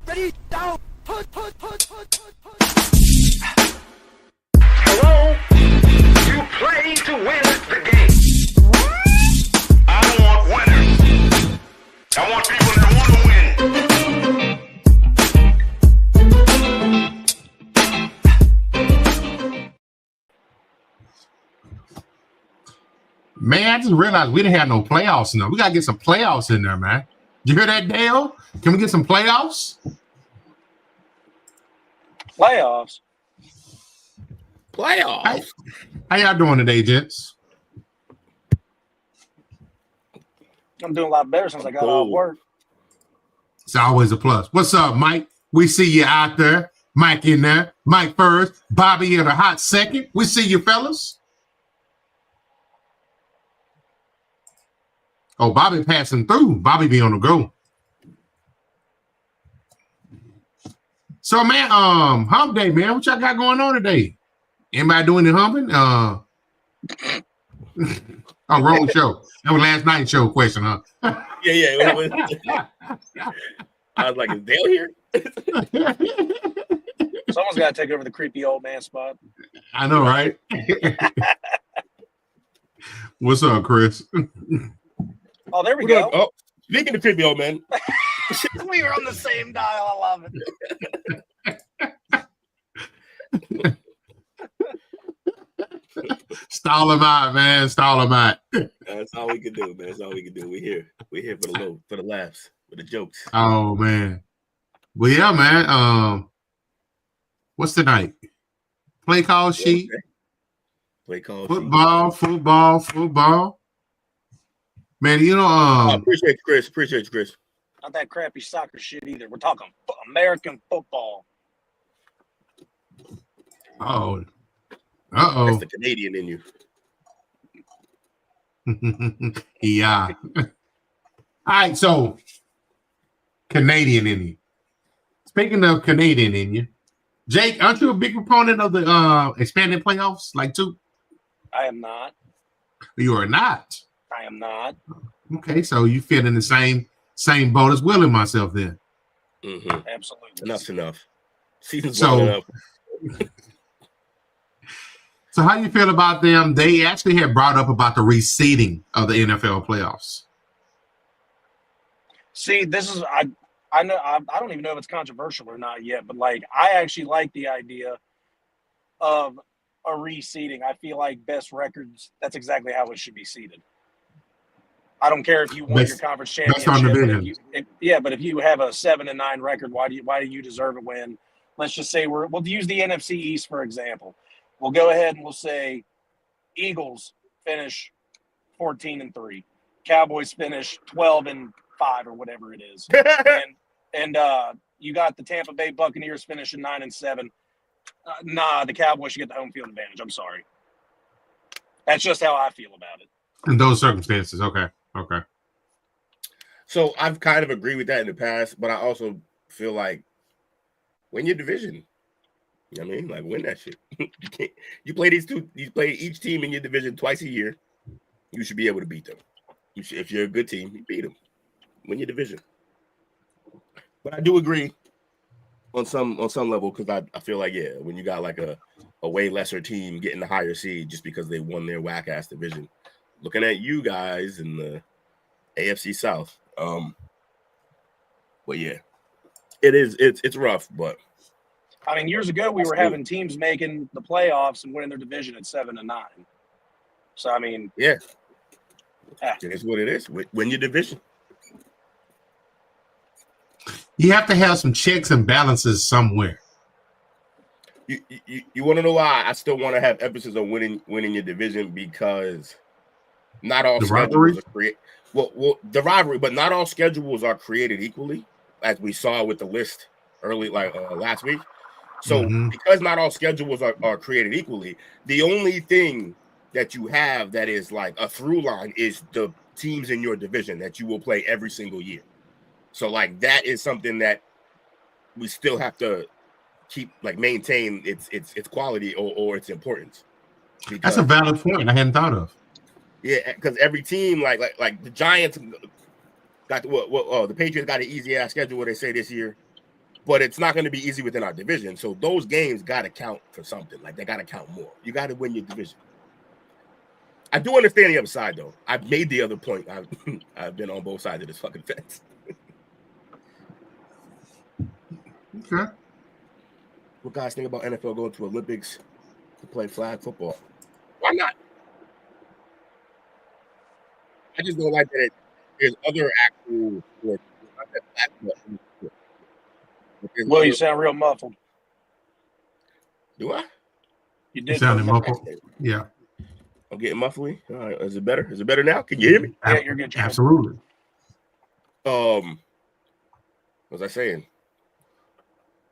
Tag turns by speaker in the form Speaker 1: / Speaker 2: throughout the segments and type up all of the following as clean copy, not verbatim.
Speaker 1: Ready, down, put.
Speaker 2: Hello? You play to win the game. I don't want winners. I want people that want to win.
Speaker 3: Man, I just realized we didn't have no playoffs in there. We got to get some playoffs in there, man. Did you hear that, Dale? Can we get some playoffs?
Speaker 4: Playoffs?
Speaker 3: How y'all doing today, gents?
Speaker 4: I'm doing a lot better since I got off work.
Speaker 3: It's always a plus. What's up, Mike? We see you out there. Mike in there. Mike first. Bobby in a hot second. We see you, fellas. Oh, Bobby passing through. Bobby be on the go. So, man, hump day, man. What y'all got going on today? Anybody doing the humping? Oh, wrong show. That was last night's show question, huh?
Speaker 5: Yeah. I was like, is Dale here?
Speaker 4: Someone's got to take over the creepy old man spot.
Speaker 3: I know, right? What's up, Chris?
Speaker 4: Oh, there we go.
Speaker 5: Oh, speaking of creepy old man.
Speaker 4: We were on the same dial. I love it.
Speaker 3: Stall him out, man. Stall him out.
Speaker 5: That's all we can do, man. That's all we can do. We're here for the laughs, for the jokes.
Speaker 3: Oh, man. Well, yeah, man. What's tonight? Playcall sheet.
Speaker 5: Playcall
Speaker 3: football. Man, you know,
Speaker 5: appreciate you, Chris.
Speaker 4: Not that crappy soccer shit either. We're talking American football.
Speaker 3: Uh-oh.
Speaker 5: That's the Canadian in you.
Speaker 3: Yeah. All right, so Canadian in you. Speaking of Canadian in you, Jake, aren't you a big proponent of the expanded playoffs, like too?
Speaker 4: I am not.
Speaker 3: You are not.
Speaker 4: I am not.
Speaker 3: Okay, so you fit in the same boat as Will and myself then.
Speaker 5: Mm-hmm.
Speaker 4: Absolutely.
Speaker 5: Enough's enough. Season's long enough.
Speaker 3: So how you feel about them? They actually had brought up about the reseeding of the NFL playoffs.
Speaker 4: See, this is I know I don't even know if it's controversial or not yet, but like I actually like the idea of a reseeding. I feel like best records, that's exactly how it should be seeded. I don't care if you won your conference championship. But if you have a 7-9 record, why do you deserve a win? Let's just say we'll use the NFC East for example. We'll go ahead and we'll say Eagles finish 14-3, Cowboys finish 12-5 or whatever it is, and you got the Tampa Bay Buccaneers finishing 9-7. The Cowboys should get the home field advantage. I'm sorry. That's just how I feel about it.
Speaker 3: In those circumstances, okay.
Speaker 5: So I've kind of agreed with that in the past, but I also feel like win your division. You know what I mean? Like win that shit. You play each team in your division twice a year. You should be able to beat them. If you're a good team, you beat them. Win your division. But I do agree on some level because I feel like when you got like a way lesser team getting the higher seed just because they won their whack ass division. Looking at you guys in the AFC South. But yeah, it's rough, but
Speaker 4: I mean, years ago we were having teams making the playoffs and winning their division at 7-9. So I mean,
Speaker 5: it is what it is. Win your division.
Speaker 3: You have to have some checks and balances somewhere.
Speaker 5: You want to know why I still want to have emphasis on winning your division because not all schedules are created. Well, the rivalry, but not all schedules are created equally, as we saw with the list early, last week. So because not all schedules are created equally, the only thing that you have that is like a through line is the teams in your division that you will play every single year. So like that is something that we still have to keep maintain its quality or its importance.
Speaker 3: That's a valid point I hadn't thought of.
Speaker 5: Yeah, because every team like the Giants got the Patriots got an easy ass schedule. What they say this year, but it's not going to be easy within our division. So those games got to count for something. Like, they got to count more. You got to win your division. I do understand the other side, though. I've made the other point. I've been on both sides of this fucking fence.
Speaker 3: Okay.
Speaker 5: What guys think about NFL going to Olympics to play flag football? Why not? I just don't like that there's other actual sports. Not that flag football.
Speaker 4: Well, you sound real muffled.
Speaker 5: Do I?
Speaker 4: You did.
Speaker 3: Sounding muffled. Yeah.
Speaker 5: I'm getting muffly. All right. Is it better? Is it better now? Can you hear me?
Speaker 4: Yeah, you're good.
Speaker 3: Absolutely.
Speaker 5: What was I saying?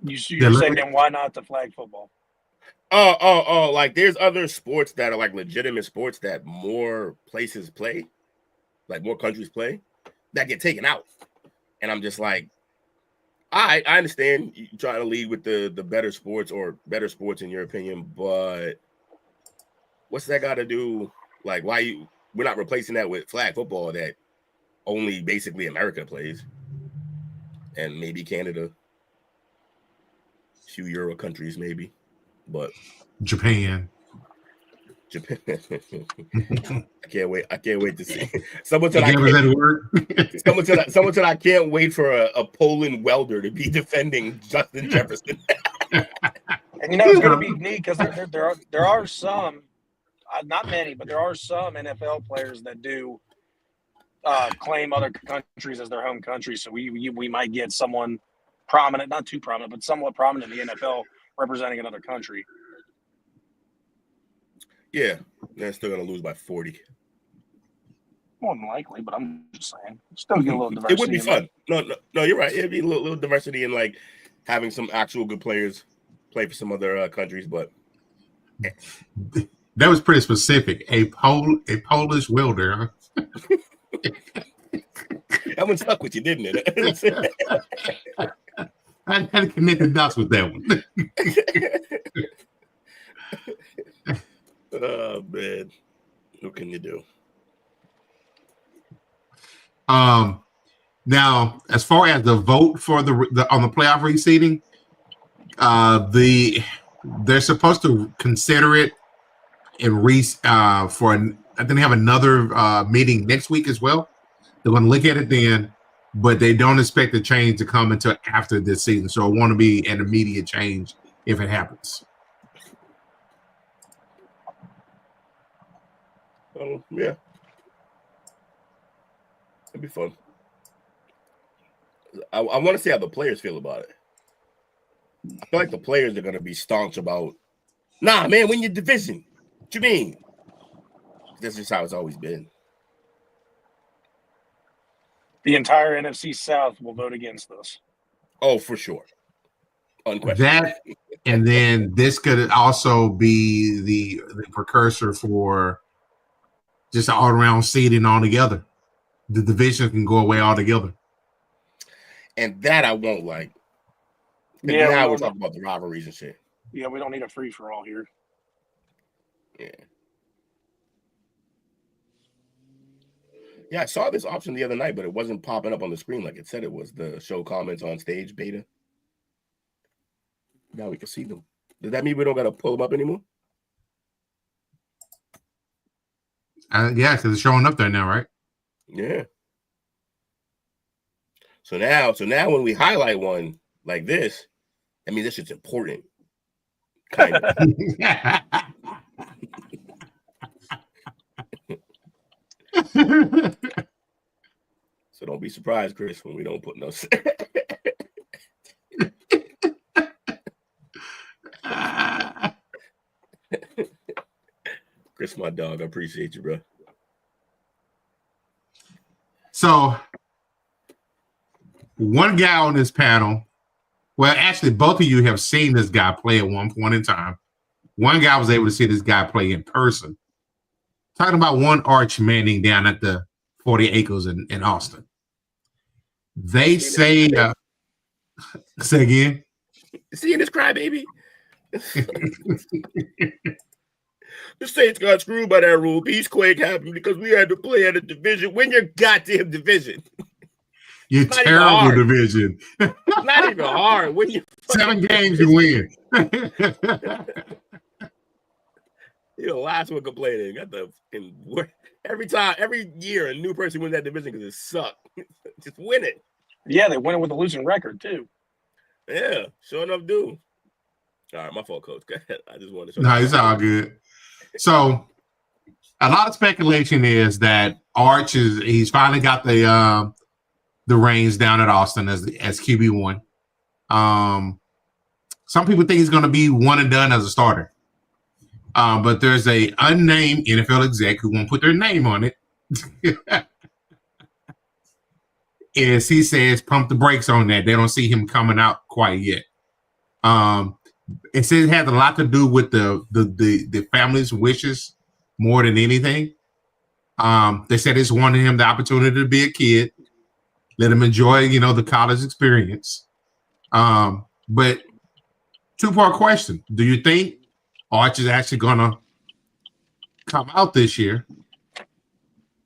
Speaker 4: You saying then why not the flag football?
Speaker 5: Oh, like there's other sports that are like legitimate sports that more places play, like more countries play, that get taken out. And I'm just like, I understand you trying to lead with the better sports or better sports in your opinion, but what's that got to do? Like, we're not replacing that with flag football that only basically America plays, and maybe Canada, a few Euro countries maybe, but
Speaker 3: Japan.
Speaker 5: I can't wait to see. Someone said I can't wait for a Poland welder to be defending Justin Jefferson.
Speaker 4: And it's going to be neat because there are some, not many, but there are some NFL players that do claim other countries as their home country. So we might get someone prominent, not too prominent, but somewhat prominent in the NFL representing another country.
Speaker 5: Yeah, they're still going to lose by 40.
Speaker 4: More than likely, but I'm just saying. Still get a little diversity.
Speaker 5: It would be fun. No, you're right. It'd be a little diversity in like having some actual good players play for some other countries, but
Speaker 3: that was pretty specific. A Polish welder. Huh?
Speaker 5: That one stuck with you, didn't it?
Speaker 3: I had to connect the dots with that one.
Speaker 5: Oh man, what can you do?
Speaker 3: Now, as far as the vote for the on the playoff reseeding, they're supposed to consider it and I think they have another meeting next week as well. They're going to look at it then, but they don't expect the change to come until after this season. So it won't be an immediate change if it happens.
Speaker 5: Yeah, it'd be fun. I want to see how the players feel about it. I feel like the players are going to be staunch about, nah, man, win your division. What you mean? That's just how it's always been.
Speaker 4: The entire NFC South will vote against this.
Speaker 5: Oh, for sure. Unquestionably.
Speaker 3: That, and then this could also be the precursor for just all around seeding altogether. The division can go away altogether.
Speaker 5: And that I won't like.
Speaker 4: Yeah,
Speaker 5: now we're talking about the rivalries and shit.
Speaker 4: Yeah, we don't need a free for all here.
Speaker 5: Yeah. Yeah, I saw this option the other night, but it wasn't popping up on the screen like it said it was. The show comments on stage beta. Now we can see them. Does that mean we don't got to pull them up anymore?
Speaker 3: Yeah, because it's showing up there now, right?
Speaker 5: Yeah. So now when we highlight one like this, I mean, this shit's important. Kind of. So don't be surprised, Chris, when we don't put no. Chris, my dog, I appreciate you, bro.
Speaker 3: So, one guy on this panel, well, actually, both of you have seen this guy play at one point in time. One guy was able to see this guy play in person. Talking about one Arch Manning down at the 40 Acres in Austin. They say, say again.
Speaker 5: Seeing this crybaby? The Saints got screwed by that rule. Peacequake happened because we had to play at a division. Win your goddamn division.
Speaker 3: Your terrible division.
Speaker 5: It's not even hard. When you
Speaker 3: 7 games, you win.
Speaker 5: You're the last one complaining. Got the every year a new person wins that division because it sucked. Just win it.
Speaker 4: Yeah, they win it with a losing record too.
Speaker 5: Yeah, sure enough, do. All right, my fault, coach. Go ahead. I just wanted to.
Speaker 3: No, it's all good. So, a lot of speculation is that Arch he's finally got the reins down at Austin as QB1. Some people think he's going to be one and done as a starter. But there's a unnamed NFL exec who won't put their name on it. As he says, pump the brakes on that. They don't see him coming out quite yet. It says it has a lot to do with the family's wishes more than anything. They said it's wanting him the opportunity to be a kid, let him enjoy, the college experience. But 2-part question: do you think Arch is actually going to come out this year?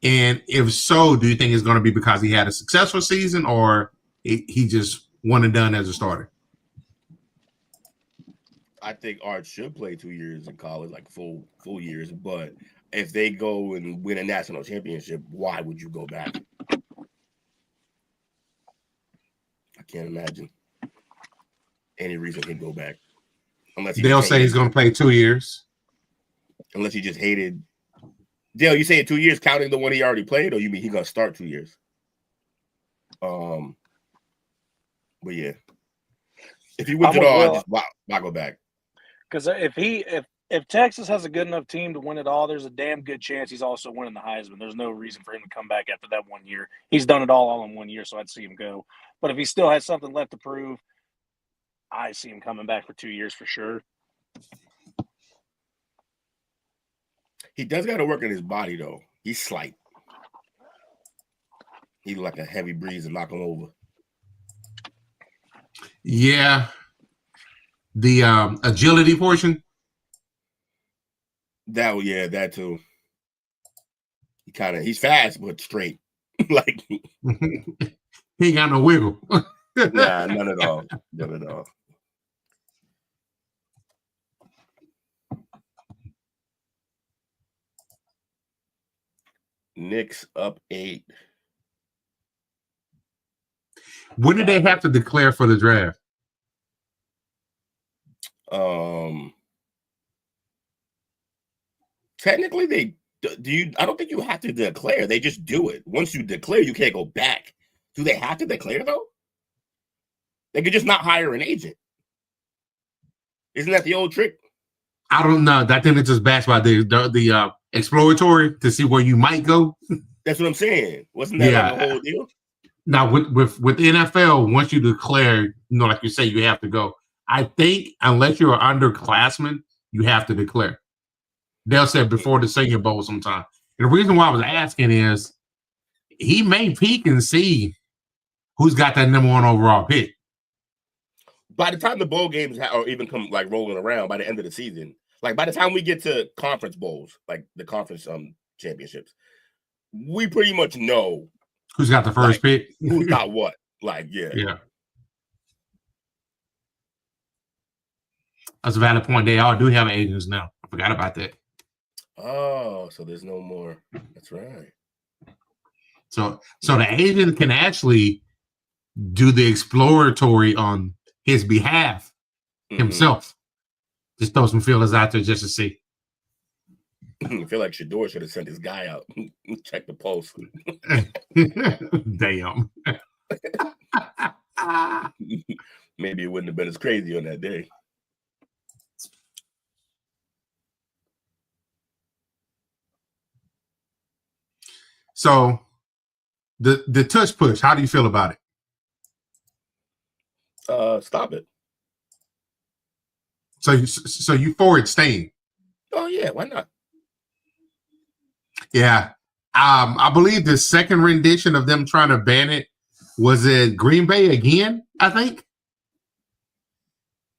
Speaker 3: And if so, do you think it's going to be because he had a successful season, or he just one and done as a starter?
Speaker 5: I think Arch should play 2 years in college, like full years. But if they go and win a national championship, why would you go back? I can't imagine any reason he'd go back. Unless
Speaker 3: they'll say he's going to play 2 years.
Speaker 5: Unless he just hated. Dale, you saying 2 years counting the one he already played, or you mean he's going to start 2 years? But yeah, if he wins it all, why go back?
Speaker 4: Because if Texas has a good enough team to win it all, there's a damn good chance he's also winning the Heisman. There's no reason for him to come back after that 1 year. He's done it all in 1 year, so I'd see him go. But if he still has something left to prove, I see him coming back for 2 years for sure.
Speaker 5: He does got to work on his body, though. He's slight. He's like a heavy breeze and knock him over.
Speaker 3: Yeah. The agility portion.
Speaker 5: That too. He's fast, but straight. Like
Speaker 3: he ain't got no wiggle.
Speaker 5: Nah, none at all. None at all. Knicks up 8.
Speaker 3: When did they have to declare for the draft?
Speaker 5: Technically, I don't think you have to declare. They just do it. Once you declare, you can't go back. Do they have to declare though? They could just not hire an agent. Isn't that the old trick?
Speaker 3: I don't know. I think it's just backed by the exploratory to see where you might go.
Speaker 5: That's what I'm saying. Wasn't that like the whole deal?
Speaker 3: Now with the NFL, once you declare, like you say, you have to go. I think unless you're an underclassman, you have to declare. They'll say before the Senior Bowl sometime. And the reason why I was asking is he may peek and see who's got that number 1 overall pick.
Speaker 5: By the time the bowl games or even come like rolling around by the end of the season, like by the time we get to conference bowls, like the conference championships, we pretty much know
Speaker 3: who's got the first pick,
Speaker 5: who's got what. Like, yeah.
Speaker 3: That's a valid point. They all do have agents now. I forgot about that.
Speaker 5: Oh, so there's no more. That's right.
Speaker 3: So the agent can actually do the exploratory on his behalf himself. Just throw some feelers out there just to see.
Speaker 5: I feel like Shador should have sent his guy out. Check the pulse.
Speaker 3: Damn.
Speaker 5: Maybe it wouldn't have been as crazy on that day.
Speaker 3: So the Tush Push, how do you feel about
Speaker 5: it? Stop it.
Speaker 3: So you for it staying?
Speaker 5: Oh yeah, why not?
Speaker 3: Yeah. I believe the second rendition of them trying to ban it was it Green Bay again, I think.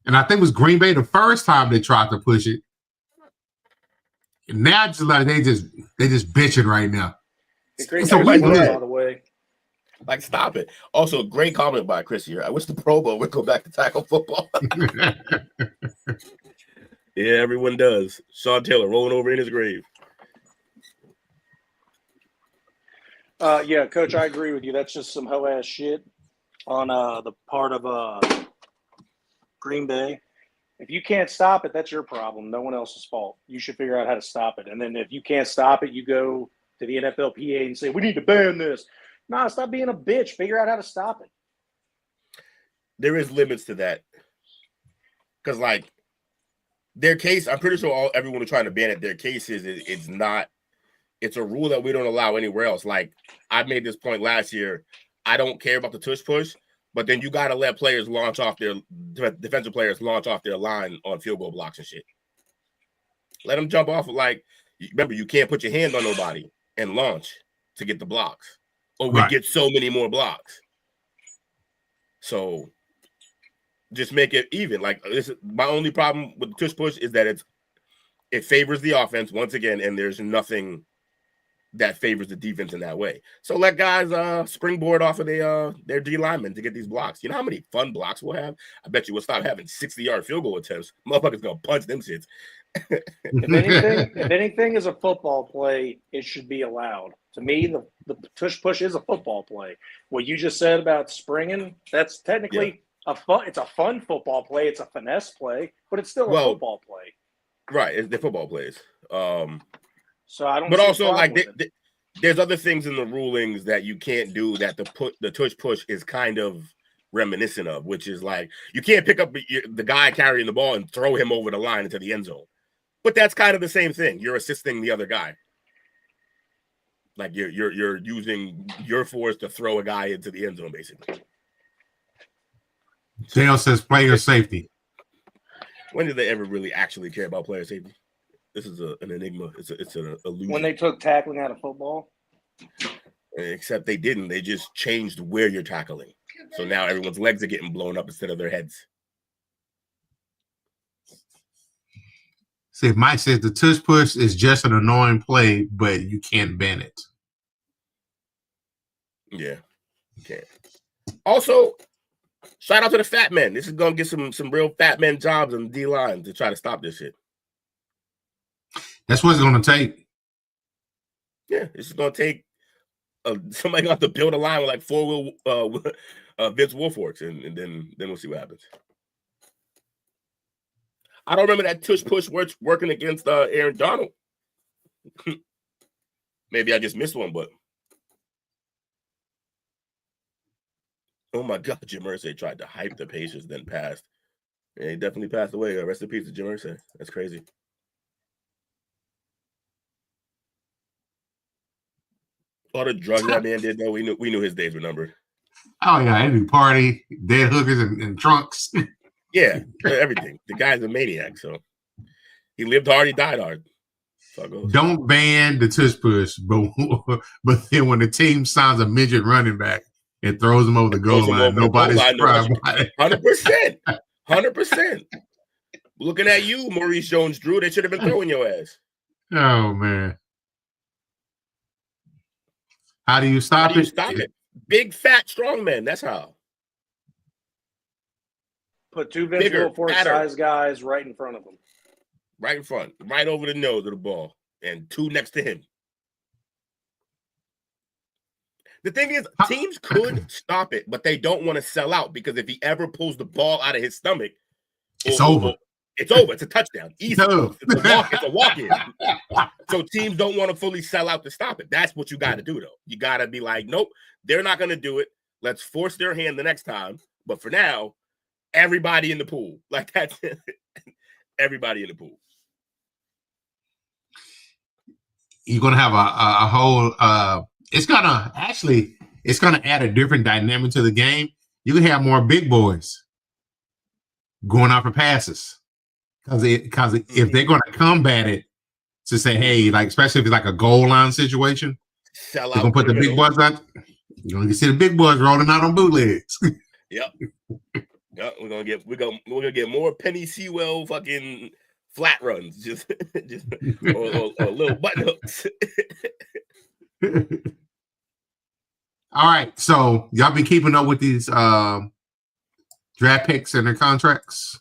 Speaker 3: And I think it was Green Bay the first time they tried to push it. And now just like they just bitching right now.
Speaker 4: So we by the way.
Speaker 5: Like, stop it. Also, great comment by Chris here. I wish the Pro Bowl would go back to tackle football. Yeah, everyone does. Sean Taylor rolling over in his grave.
Speaker 4: Yeah, Coach, I agree with you. That's just some hoe-ass shit on the part of Green Bay. If you can't stop it, that's your problem. No one else's fault. You should figure out how to stop it. And then if you can't stop it, you go to the NFLPA and say, we need to ban this. Nah, stop being a bitch. Figure out how to stop it.
Speaker 5: There is limits to that. Because, like, their case, I'm pretty sure everyone who's trying to ban it, their case is it's not, it's a rule that we don't allow anywhere else. Like, I made this point last year. I don't care about the tush push, but then you got to let players launch off their, defensive players launch off their line on field goal blocks and shit. Let them jump off. Like, remember, you can't put your hand on nobody and launch to get the blocks, or we get so many more blocks. So just make it even. Like, this, my only problem with the tush push is that it favors the offense once again, and there's nothing that favors the defense in that way. So let guys springboard off of their D linemen to get these blocks. You know how many fun blocks we'll have? I bet you we'll stop having 60-yard field goal attempts. Motherfuckers gonna punch them shits.
Speaker 4: If anything is a football play, it should be allowed. To me, the tush push is a football play. What you just said about springing, that's technically it's a fun football play. It's a finesse play, but it's still a football play.
Speaker 5: Right, they're football plays.
Speaker 4: So I don't.
Speaker 5: But also, like, there's other things in the rulings that you can't do that the tush push is kind of reminiscent of, which is like you can't pick up the guy carrying the ball and throw him over the line into the end zone. But that's kind of the same thing. You're assisting the other guy. Like you're using your force to throw a guy into the end zone, basically.
Speaker 3: Dale says player safety.
Speaker 5: When did they ever really actually care about player safety? This is an enigma. It's an illusion.
Speaker 4: When they took tackling out of football?
Speaker 5: Except they didn't. They just changed where you're tackling. So now everyone's legs are getting blown up instead of their heads.
Speaker 3: See, Mike says the tush push is just an annoying play, but you can't ban it.
Speaker 5: Yeah, you can't. Also, shout out to the fat men. This is gonna get some real fat men jobs on the D line to try to stop this shit.
Speaker 3: That's what it's gonna take.
Speaker 5: Yeah, it's gonna take somebody gonna have to build a line with like 4-wheel Vince Wilforks, and then we'll see what happens. I don't remember that tush push working against Aaron Donald. Maybe I just missed one, but oh my God, Jim Irsay tried to hype the Pacers, then passed. Yeah, he definitely passed away. Rest in peace to Jim Irsay. That's crazy. All the drugs that man did, though, we knew his days were numbered.
Speaker 3: Oh yeah, every party, dead hookers and trunks.
Speaker 5: Yeah, everything. The guy's a maniac, so he lived hard, he died hard. So it goes.
Speaker 3: Don't ban the tush push, but then when the team signs a midget running back and throws him over the goal line, nobody's proud about it.
Speaker 5: 100%. 100%. Looking at you, Maurice Jones-Drew, they should have been throwing your ass.
Speaker 3: Oh man. How do you stop it?
Speaker 5: Stop it. Big, fat, strong men. That's how.
Speaker 4: Put two Vince Wilfork-sized guys right in front of him.
Speaker 5: Right in front. Right over the nose of the ball. And two next to him. The thing is, teams could stop it, but they don't want to sell out because if he ever pulls the ball out of his stomach,
Speaker 3: it's over.
Speaker 5: It's over. It's a touchdown. Easy. It's a walk-in. So teams don't want to fully sell out to stop it. That's what you got to do, though. You got to be like, nope, they're not going to do it. Let's force their hand the next time. But for now, everybody in the pool. Like that's it. Everybody in the pool.
Speaker 3: You're going to have a whole it's going to add a different dynamic to the game. You can have more big boys going out for passes. Because if they're going to combat it to say, hey, like especially if it's like a goal line situation, they're going to put the big boys out. You're going to see the big boys rolling out on bootlegs.
Speaker 5: Yep. Yep. We're gonna get more Penny Sewell fucking flat runs, just or little button hooks.
Speaker 3: All right. So y'all been keeping up with these draft picks and their contracts?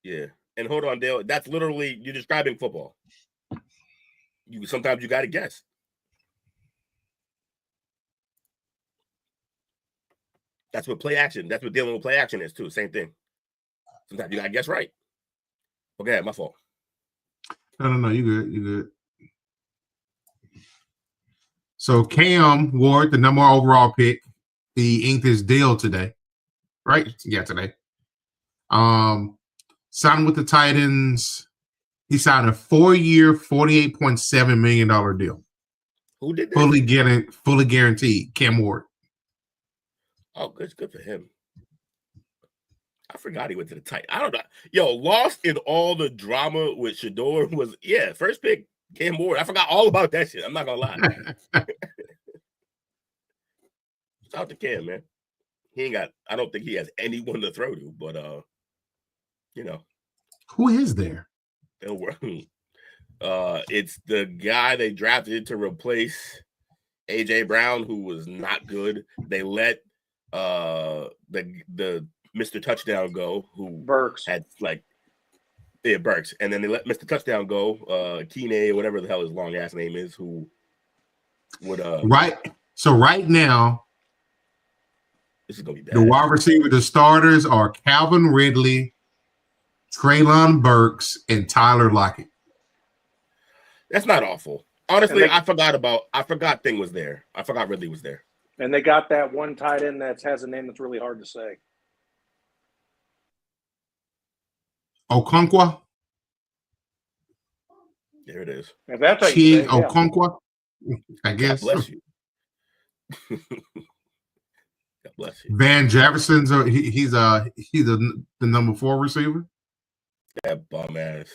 Speaker 5: Yeah. And hold on, Dale. That's literally you're describing football. Sometimes you got to guess. That's what play action. That's what dealing with play action is too. Same thing. Sometimes you got to guess right. Okay, my fault.
Speaker 3: No. You good. You good. So Cam Ward, the number 1 overall pick, he inked his deal today. Right? Yeah, today. Signed with the Titans. He signed a 4-year, $48.7 million deal.
Speaker 5: Who did that?
Speaker 3: Fully guaranteed. Cam Ward.
Speaker 5: Oh, good for him. I forgot he went to the Titans. I don't know. Yo, lost in all the drama with Shador was first pick Cam Ward. I forgot all about that shit. I'm not gonna lie. Shout out to Cam, man. I don't think he has anyone to throw to, but
Speaker 3: who is there?
Speaker 5: It's the guy they drafted to replace AJ Brown, who was not good. They let the Mr. Touchdown go, who
Speaker 4: Burks
Speaker 5: had Burks, and then they let Mr. Touchdown go, Keeney, whatever the hell his long ass name is, who would
Speaker 3: right. So right now,
Speaker 5: this is gonna be bad.
Speaker 3: The wide receiver, the starters are Calvin Ridley, Treylon Burks, and Tyler Lockett.
Speaker 5: That's not awful. Honestly, I forgot Thing was there. I forgot Ridley was there.
Speaker 4: And they got that one tight end that has a name that's really hard to say.
Speaker 3: Okonkwo.
Speaker 5: There it is.
Speaker 4: If that's how you say it,
Speaker 3: Okonkwo, I guess.
Speaker 5: God bless you. God bless you.
Speaker 3: Van Jefferson's he's the number 4 receiver.
Speaker 5: That bum ass.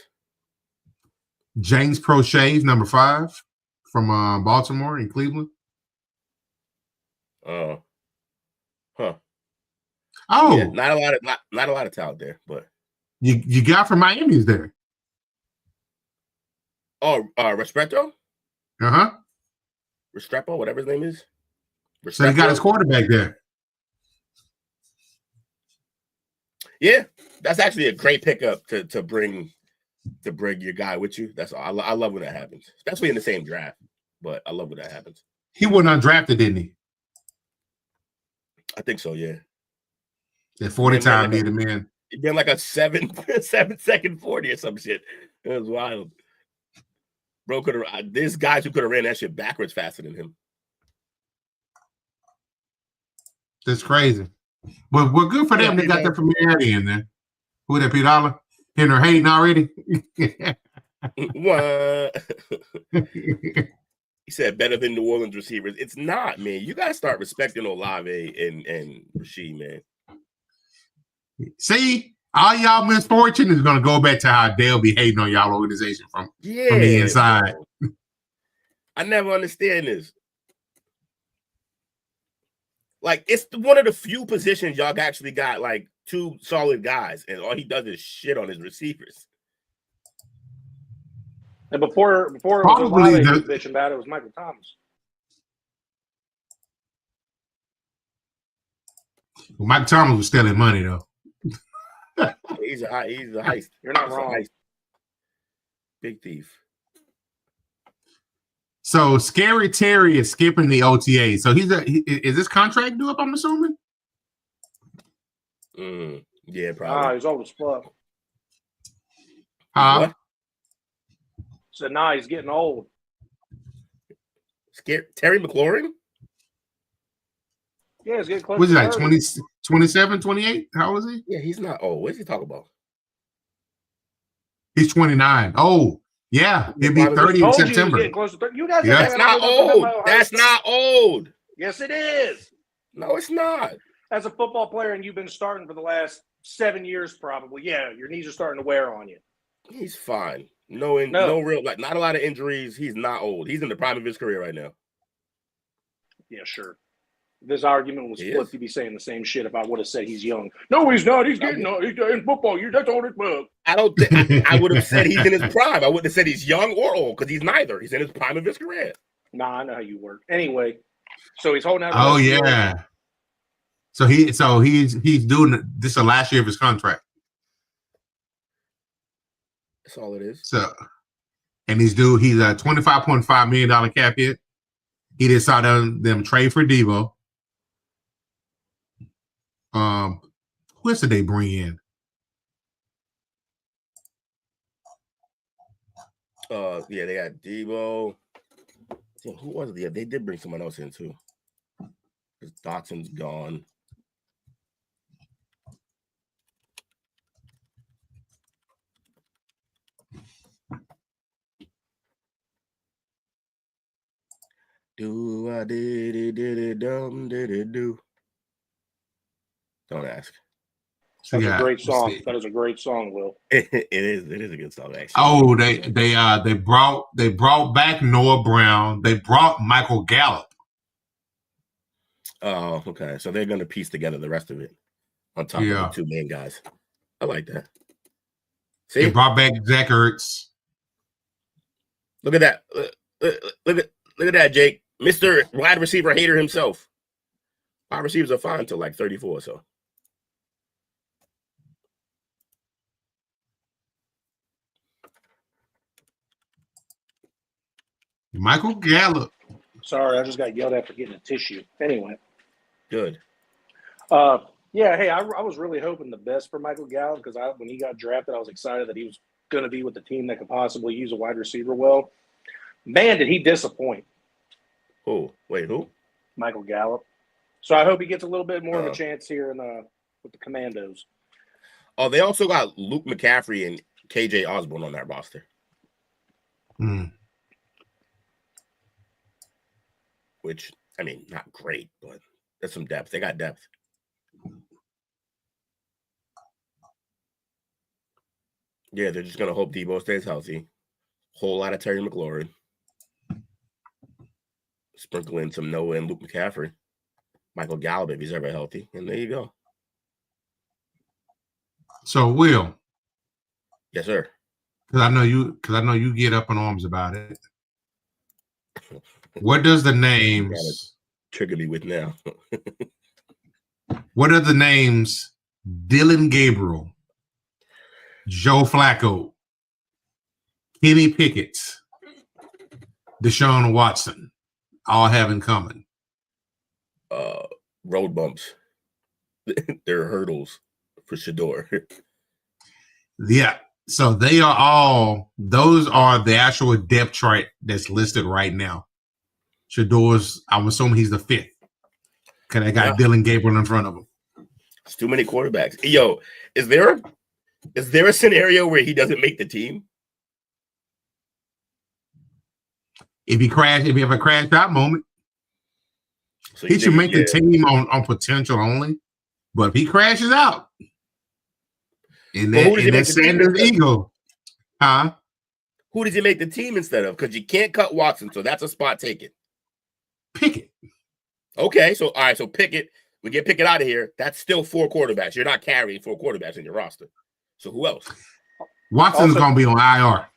Speaker 3: James Prochet's number 5 from Baltimore and Cleveland.
Speaker 5: Huh.
Speaker 3: Oh,
Speaker 5: yeah, not a lot of talent there, but
Speaker 3: you got from Miami's there.
Speaker 5: Oh, Restrepo? Restrepo, whatever his name is. Restrepo.
Speaker 3: So he got his quarterback there.
Speaker 5: Yeah, that's actually a great pickup to bring your guy with you. That's I love when that happens, especially in the same draft. But I love when that happens.
Speaker 3: He went undrafted, didn't he?
Speaker 5: I think so. Yeah.
Speaker 3: At 40 time, be the man.
Speaker 5: It been like a 7-second 40 or some shit. It was wild. Bro, there's guys who could have ran that shit backwards faster than him.
Speaker 3: That's crazy. But we're good for them. They got their familiarity in there. Who that, Pete Dollar? Henry Hayden already?
Speaker 5: What? He said better than New Orleans receivers. It's not, man. You got to start respecting Olave and Rasheed, man.
Speaker 3: See, all y'all misfortune is going to go back to how Dale be hating on y'all organization from the inside.
Speaker 5: Bro. I never understand this. Like, it's one of the few positions y'all actually got, like, 2 solid guys, and all he does is shit on his receivers.
Speaker 4: And before it was Olave was bitching about it was Michael Thomas.
Speaker 3: Well, Mike Thomas was stealing money, though.
Speaker 5: He's a heist.
Speaker 4: You're not wrong.
Speaker 5: Big thief.
Speaker 3: So Scary Terry is skipping the OTA. So is this contract due up, I'm assuming?
Speaker 5: Yeah, probably.
Speaker 4: He's old as fuck.
Speaker 3: What?
Speaker 4: So he's getting old.
Speaker 5: Terry McLaurin?
Speaker 4: Yeah, he's getting close.
Speaker 3: What's he like, 27, 28? How old is he?
Speaker 5: Yeah, he's not old. What is he talking about?
Speaker 3: He's 29. Oh, yeah. He'll be 30 in September.
Speaker 4: You guys
Speaker 5: that's not old. That's not old.
Speaker 4: Yes, it is.
Speaker 5: No, it's not.
Speaker 4: As a football player, and you've been starting for the last 7 years, probably. Yeah, your knees are starting to wear on you.
Speaker 5: He's fine. No real, like, not a lot of injuries. He's not old. He's in the prime of his career right now.
Speaker 4: Yeah, sure. This argument was flipped to be saying the same shit if I would have said he's young. No, he's not. He's getting old. He's in football. That's old as fuck.
Speaker 5: I don't think I would have said he's in his prime. I wouldn't have said he's young or old because he's neither. He's in his prime of his career.
Speaker 4: Nah, I know how you work. Anyway, So he's holding out.
Speaker 3: Oh yeah. So he's doing this the last year of his contract.
Speaker 5: That's all it is.
Speaker 3: So, and he's a $25.5 million cap hit. He just saw them trade for Debo. Who else did they bring in?
Speaker 5: Yeah, they got Debo. Who was it? Yeah, they did bring someone else in too. Because Dotson's gone. Do I did it dumb did it do? Don't ask.
Speaker 4: That's a great song. That is a great song, Will.
Speaker 5: It is a good song, actually.
Speaker 3: Oh, they brought back Noah Brown. They brought Michael Gallup.
Speaker 5: Oh, okay. So they're gonna piece together the rest of it on top of the two main guys. I like that. See,
Speaker 3: they brought back Zach Ertz.
Speaker 5: Look at that. Look at that, Jake. Mr. Wide Receiver Hater himself. Wide receivers are fine until like 34 or so.
Speaker 3: Michael Gallup.
Speaker 4: Sorry, I just got yelled at for getting a tissue. Anyway.
Speaker 5: Good.
Speaker 4: Yeah, hey, I was really hoping the best for Michael Gallup because when he got drafted, I was excited that he was going to be with the team that could possibly use a wide receiver well. Man, did he disappoint.
Speaker 5: Oh, wait, who?
Speaker 4: Michael Gallup. So I hope he gets a little bit more of a chance here with the Commandos.
Speaker 5: Oh, they also got Luke McCaffrey and KJ Osborne on that roster. Which, I mean, not great, but there's some depth. They got depth. Yeah, they're just going to hope Debo stays healthy. Whole lot of Terry McLaurin. Sprinkle in some Noah and Luke McCaffrey. Michael Gallup, if he's ever healthy. And there you go.
Speaker 3: So, Will.
Speaker 5: Yes, sir.
Speaker 3: Because I know you get up in arms about it. What does the names
Speaker 5: trigger me with now?
Speaker 3: What are the names Dylan Gabriel, Joe Flacco, Kenny Pickett, Deshaun Watson all have in common?
Speaker 5: Road bumps. They're hurdles for Shador.
Speaker 3: Yeah. So those are the actual depth chart that's listed right now. Shador's, I'm assuming he's the fifth. Because I got Dylan Gabriel in front of him.
Speaker 5: It's too many quarterbacks. Yo, is there a scenario where he doesn't make the team?
Speaker 3: If you have a crash out moment, so he should make the team on potential only. But if he crashes out, in that Sanders ego,
Speaker 5: who does he make the team instead of? Because you can't cut Watson, so that's a spot taken.
Speaker 3: Pickett.
Speaker 5: Okay, so all right, so Pickett, we get Pickett out of here. That's still 4 quarterbacks. You're not carrying 4 quarterbacks in your roster. So who else?
Speaker 3: Watson's going to be on IR.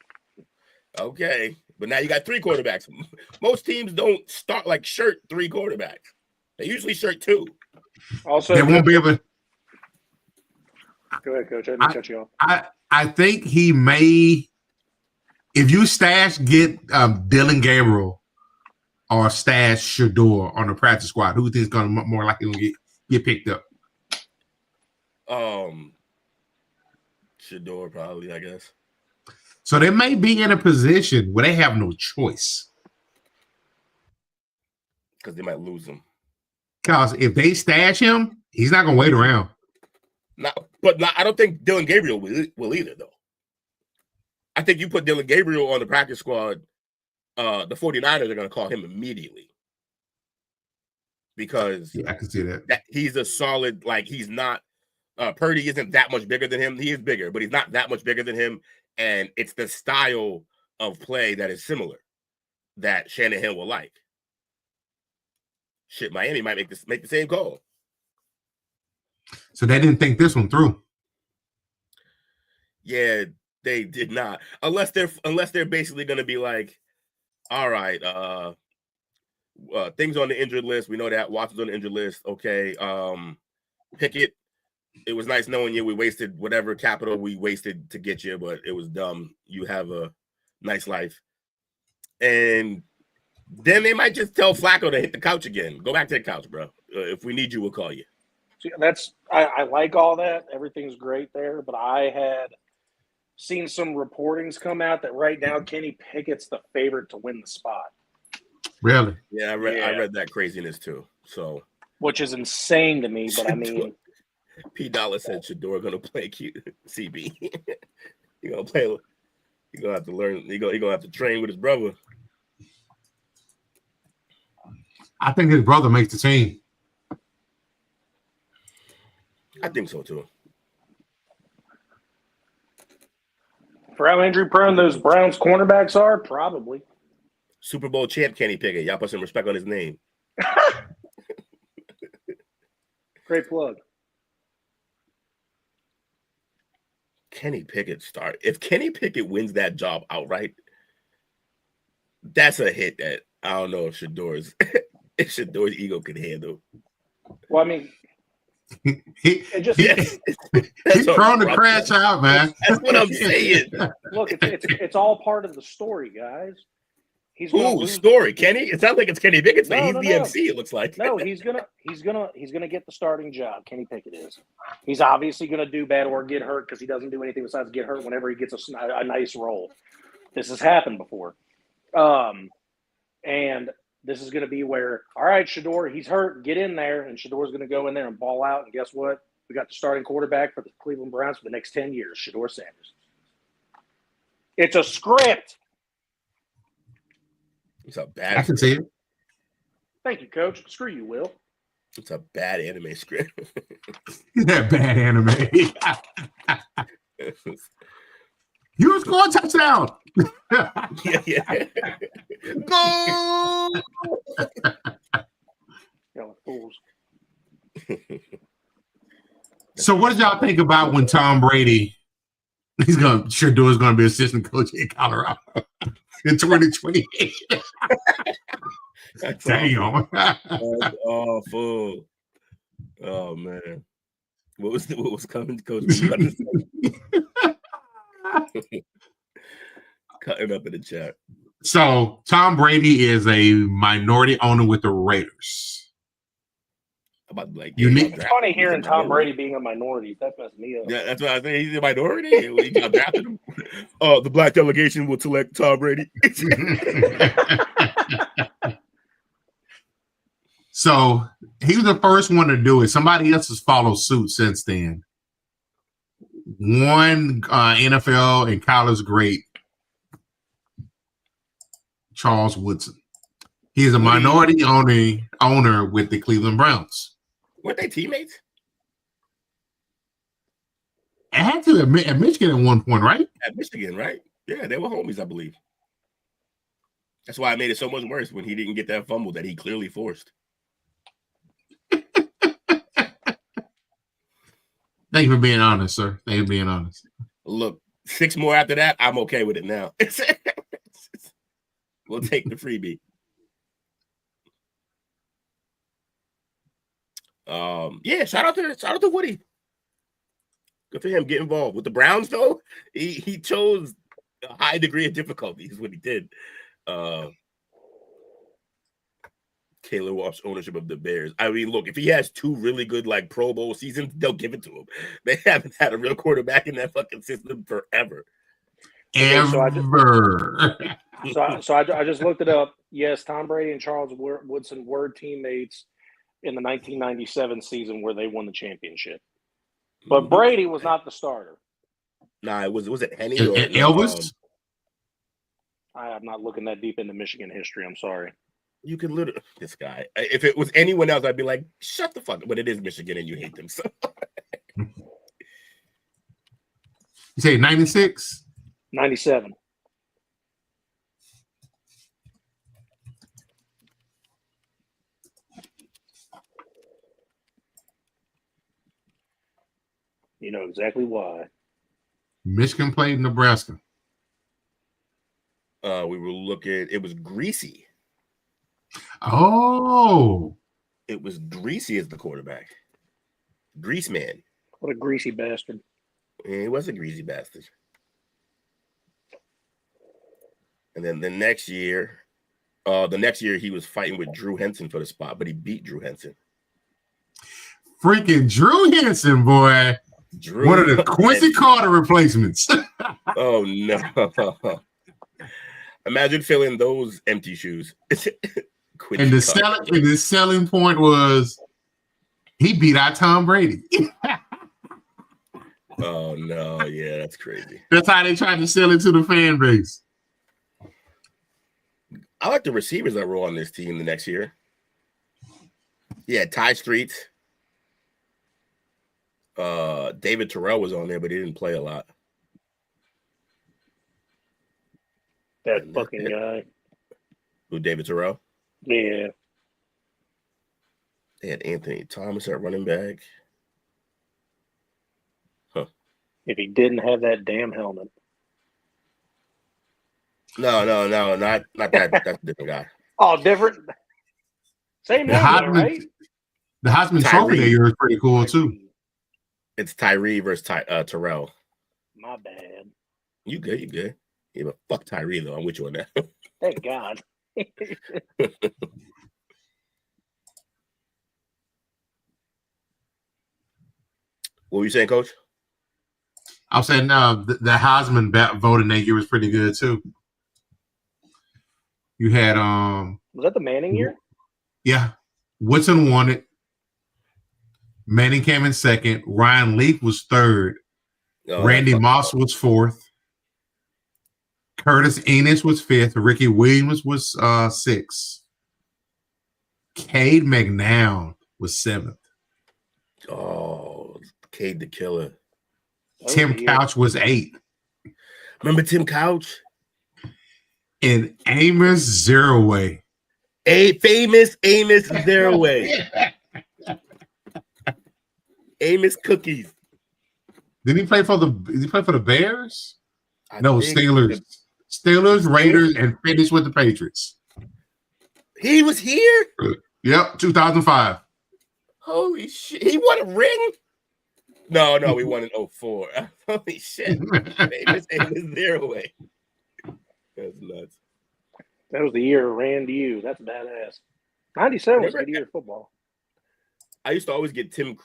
Speaker 5: Okay, but now you got 3 quarterbacks. Most teams don't start like shirt 3 quarterbacks. They usually shirt 2.
Speaker 4: Also,
Speaker 3: they won't be able to.
Speaker 4: Go ahead, Coach. I didn't cut you off.
Speaker 3: I think he may, if you get Dylan Gabriel or stash Shador on the practice squad, who do you think is going to more likely to get picked up?
Speaker 5: Shador probably, I guess.
Speaker 3: So they may be in a position where they have no choice.
Speaker 5: Because they might lose him.
Speaker 3: Because if they stash him, he's not going to wait around.
Speaker 5: I don't think Dylan Gabriel will either, though. I think you put Dylan Gabriel on the practice squad, the 49ers are going to call him immediately. Because
Speaker 3: I can see that.
Speaker 5: He's a solid, he's not, Purdy isn't that much bigger than him. He is bigger, but he's not that much bigger than him. And it's the style of play that is similar that Shanahan will like. Shit, Miami might make the same call.
Speaker 3: So they didn't think this one through.
Speaker 5: Yeah, they did not. Unless they're basically going to be like, all right, things on the injured list. We know that Watson's on the injured list. Okay. Pickett, it was nice knowing you. We wasted whatever capital we wasted to get you, but it was dumb. You have a nice life. And then they might just tell Flacco to hit the couch again. Go back to the couch, bro. If we need you, we'll call you.
Speaker 4: See, I like all that. Everything's great there, but I had seen some reportings come out that right now Kenny Pickett's the favorite to win the spot.
Speaker 3: Really?
Speaker 5: Yeah, I read that craziness too. So,
Speaker 4: which is insane to me. But I mean,
Speaker 5: P. Dollar said Shador gonna play CB. You're gonna play. You're gonna have to learn. You're gonna have to train with his brother.
Speaker 3: I think his brother makes the team.
Speaker 5: I think so too.
Speaker 4: For how injury prone those Browns cornerbacks are, probably.
Speaker 5: Super Bowl champ Kenny Pickett. Y'all put some respect on his name.
Speaker 4: Great plug.
Speaker 5: Kenny Pickett start. If Kenny Pickett wins that job outright, that's a hit that I don't know if Shador's ego could handle.
Speaker 4: Well, I mean,
Speaker 3: he's prone to crash out, man.
Speaker 5: That's what I'm saying.
Speaker 4: Look, it's all part of the story, guys. He's
Speaker 5: story, Kenny. It sounds like it's Kenny Pickett. He's the MC. It looks like.
Speaker 4: No, he's gonna get the starting job. Kenny Pickett is. He's obviously gonna do bad or get hurt because he doesn't do anything besides get hurt whenever he gets a nice role. This has happened before, and this is gonna be where, all right, Shador, he's hurt. Get in there, and Shador's gonna go in there and ball out. And guess what? We got the starting quarterback for the Cleveland Browns for the next 10 years, Shador Sanders. It's a script.
Speaker 5: It's a bad.
Speaker 3: I can see it.
Speaker 4: Thank you, Coach. Screw you, Will.
Speaker 5: It's a bad anime script.
Speaker 3: That bad anime. You score a touchdown.
Speaker 5: Yeah.
Speaker 4: Go! Y'all fools.
Speaker 3: So, what did y'all think about when Tom Brady? Shador's going to be assistant coach in Colorado in 2028. Damn.
Speaker 5: That's awful. Oh man. What was coming, Coach? Cutting up in the chat.
Speaker 3: So Tom Brady is a minority owner with the Raiders.
Speaker 4: It's funny hearing Tom Brady being a minority. That messed me up.
Speaker 5: Yeah, that's what I think. He's a minority. He got drafted him. The black delegation will select Tom Brady.
Speaker 3: So he was the first one to do it. Somebody else has followed suit since then. One NFL and college great, Charles Woodson. He is a minority owner with the Cleveland Browns.
Speaker 5: Weren't they teammates?
Speaker 3: I had to admit at Michigan at one point, right?
Speaker 5: At Michigan, right? Yeah, they were homies, I believe. That's why I made it so much worse when he didn't get that fumble that he clearly forced.
Speaker 3: Thank you for being honest, sir. Thank you for being honest.
Speaker 5: Look, 6 more after that, I'm okay with it now. We'll take the freebie. Yeah, shout out to Woody. Good for him. Get involved with the Browns, though. He chose a high degree of difficulty. Is what he did. Taylor Waff's ownership of the Bears. I mean, look, if he has 2 really good like Pro Bowl seasons, they'll give it to him. They haven't had a real quarterback in that fucking system forever.
Speaker 3: Ever.
Speaker 4: So I just looked it up. Yes, Tom Brady and Charles Woodson were teammates in the 1997 season where they won the championship. But Brady was not the starter.
Speaker 5: Nah, was it Henny
Speaker 3: or Elvis?
Speaker 4: I am not looking that deep into Michigan history. I'm sorry.
Speaker 5: You could literally this guy. If it was anyone else, I'd be like, shut the fuck up. But it is Michigan and you hate them. So
Speaker 3: you say 96?
Speaker 4: 97. You know exactly why.
Speaker 3: Michigan played Nebraska.
Speaker 5: We were looking. It was Greasy.
Speaker 3: Oh,
Speaker 5: It was Greasy as the quarterback. Grease Man.
Speaker 4: What a greasy bastard.
Speaker 5: Yeah, he was a greasy bastard. And then the next year he was fighting with Drew Henson for the spot, but he beat Drew Henson.
Speaker 3: freaking Drew Henson, boy. One of the Quincy Carter replacements.
Speaker 5: Oh, no. Imagine filling those empty shoes.
Speaker 3: And the selling point was he beat out Tom Brady.
Speaker 5: Oh, no. Yeah, that's crazy.
Speaker 3: That's how they tried to sell it to the fan base.
Speaker 5: I like the receivers that were on this team the next year. Yeah, Ty Street. David Terrell was on there, but he didn't play a lot.
Speaker 4: That fucking guy.
Speaker 5: Who, David Terrell?
Speaker 4: Yeah.
Speaker 5: They had Anthony Thomas at running back. Huh.
Speaker 4: If he didn't have that damn helmet.
Speaker 5: No, not that. That's a different guy.
Speaker 4: Oh, different. Same name, though, right?
Speaker 3: The Heisman Trophy that year is pretty cool too.
Speaker 5: It's Tyree versus Terrell.
Speaker 4: My bad.
Speaker 5: You good. Yeah, but fuck Tyree though. I'm with you on that.
Speaker 4: Thank God.
Speaker 5: What were you saying, Coach?
Speaker 3: I was saying the Heisman voting that year was pretty good too. You had
Speaker 4: was that the Manning year?
Speaker 3: Yeah. Woodson won it. Manning came in second. Ryan Leaf was third. Randy Moss was fourth. Curtis Enos was fifth. Ricky Williams was sixth. Cade McNown was seventh.
Speaker 5: Oh, Cade the Killer.
Speaker 3: Tim Couch was eighth.
Speaker 5: Remember Tim Couch?
Speaker 3: And Amos Zeroaway.
Speaker 5: Famous Amos Zeroaway. Amos Cookies.
Speaker 3: Did he play for the Bears? No,
Speaker 5: Steelers.
Speaker 3: Steelers, Raiders, and finished with the Patriots.
Speaker 5: He was here?
Speaker 3: Yep, 2005.
Speaker 5: Holy shit. He won a ring? No, we won in 2004. Holy shit. Famous Amos Zeroaway. That's nuts.
Speaker 4: That was the year it ran to you. That's badass. 97 was a good year of football.
Speaker 5: I used to always get Tim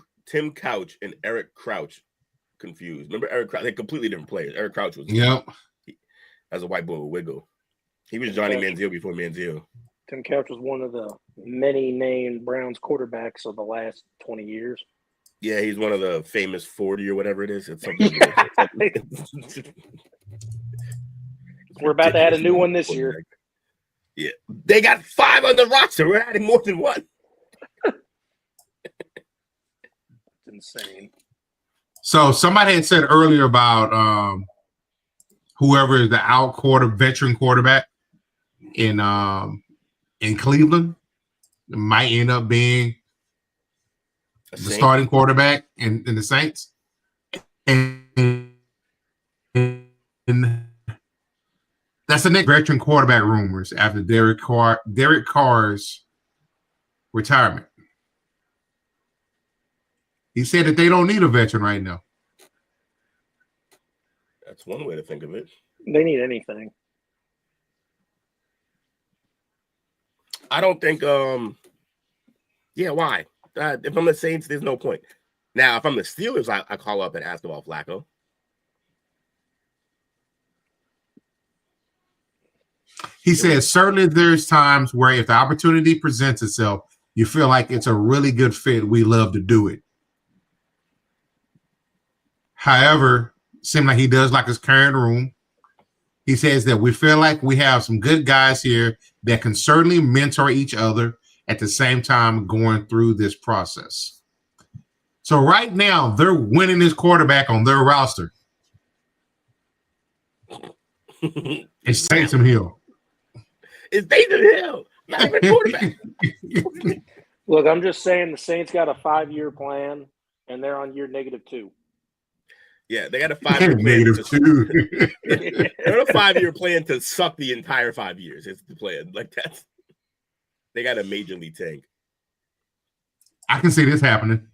Speaker 5: Couch and Eric Crouch confused. Remember Eric Crouch? They're completely different players. Eric Crouch was as a white boy with wiggle. He was Johnny Manziel before Manziel.
Speaker 4: Tim Couch was one of the many named Browns quarterbacks of the last 20 years.
Speaker 5: Yeah, he's one of the famous 40 or whatever it is. It's something.
Speaker 4: We're about to add a new one this year.
Speaker 5: Yeah, they got 5 on the roster. We're adding more than one.
Speaker 4: It's insane.
Speaker 3: So somebody had said earlier about whoever is the veteran quarterback in Cleveland might end up being the starting quarterback in the Saints. And that's the next veteran quarterback rumors after Derek Carr's retirement. He said that they don't need a veteran right now.
Speaker 5: That's one way to think of it.
Speaker 4: They need anything.
Speaker 5: I don't think why? If I'm the Saints, there's no point. Now, if I'm the Steelers, I call up and ask about Flacco.
Speaker 3: He says certainly there's times where if the opportunity presents itself, you feel like it's a really good fit. We love to do it. However, seems like he does like his current room. He says that we feel like we have some good guys here that can certainly mentor each other at the same time going through this process. So right now, they're winning this quarterback on their roster. It's Taysom Hill.
Speaker 5: It's Taysom Hill. Not even quarterback.
Speaker 4: Look, I'm just saying the Saints got a 5-year plan, and they're on year -2.
Speaker 5: Yeah, they got a 5-year plan. They're on a 5-year plan to suck the entire 5 years. It's the plan. Like that's They got a majorly tank.
Speaker 3: I can see this happening.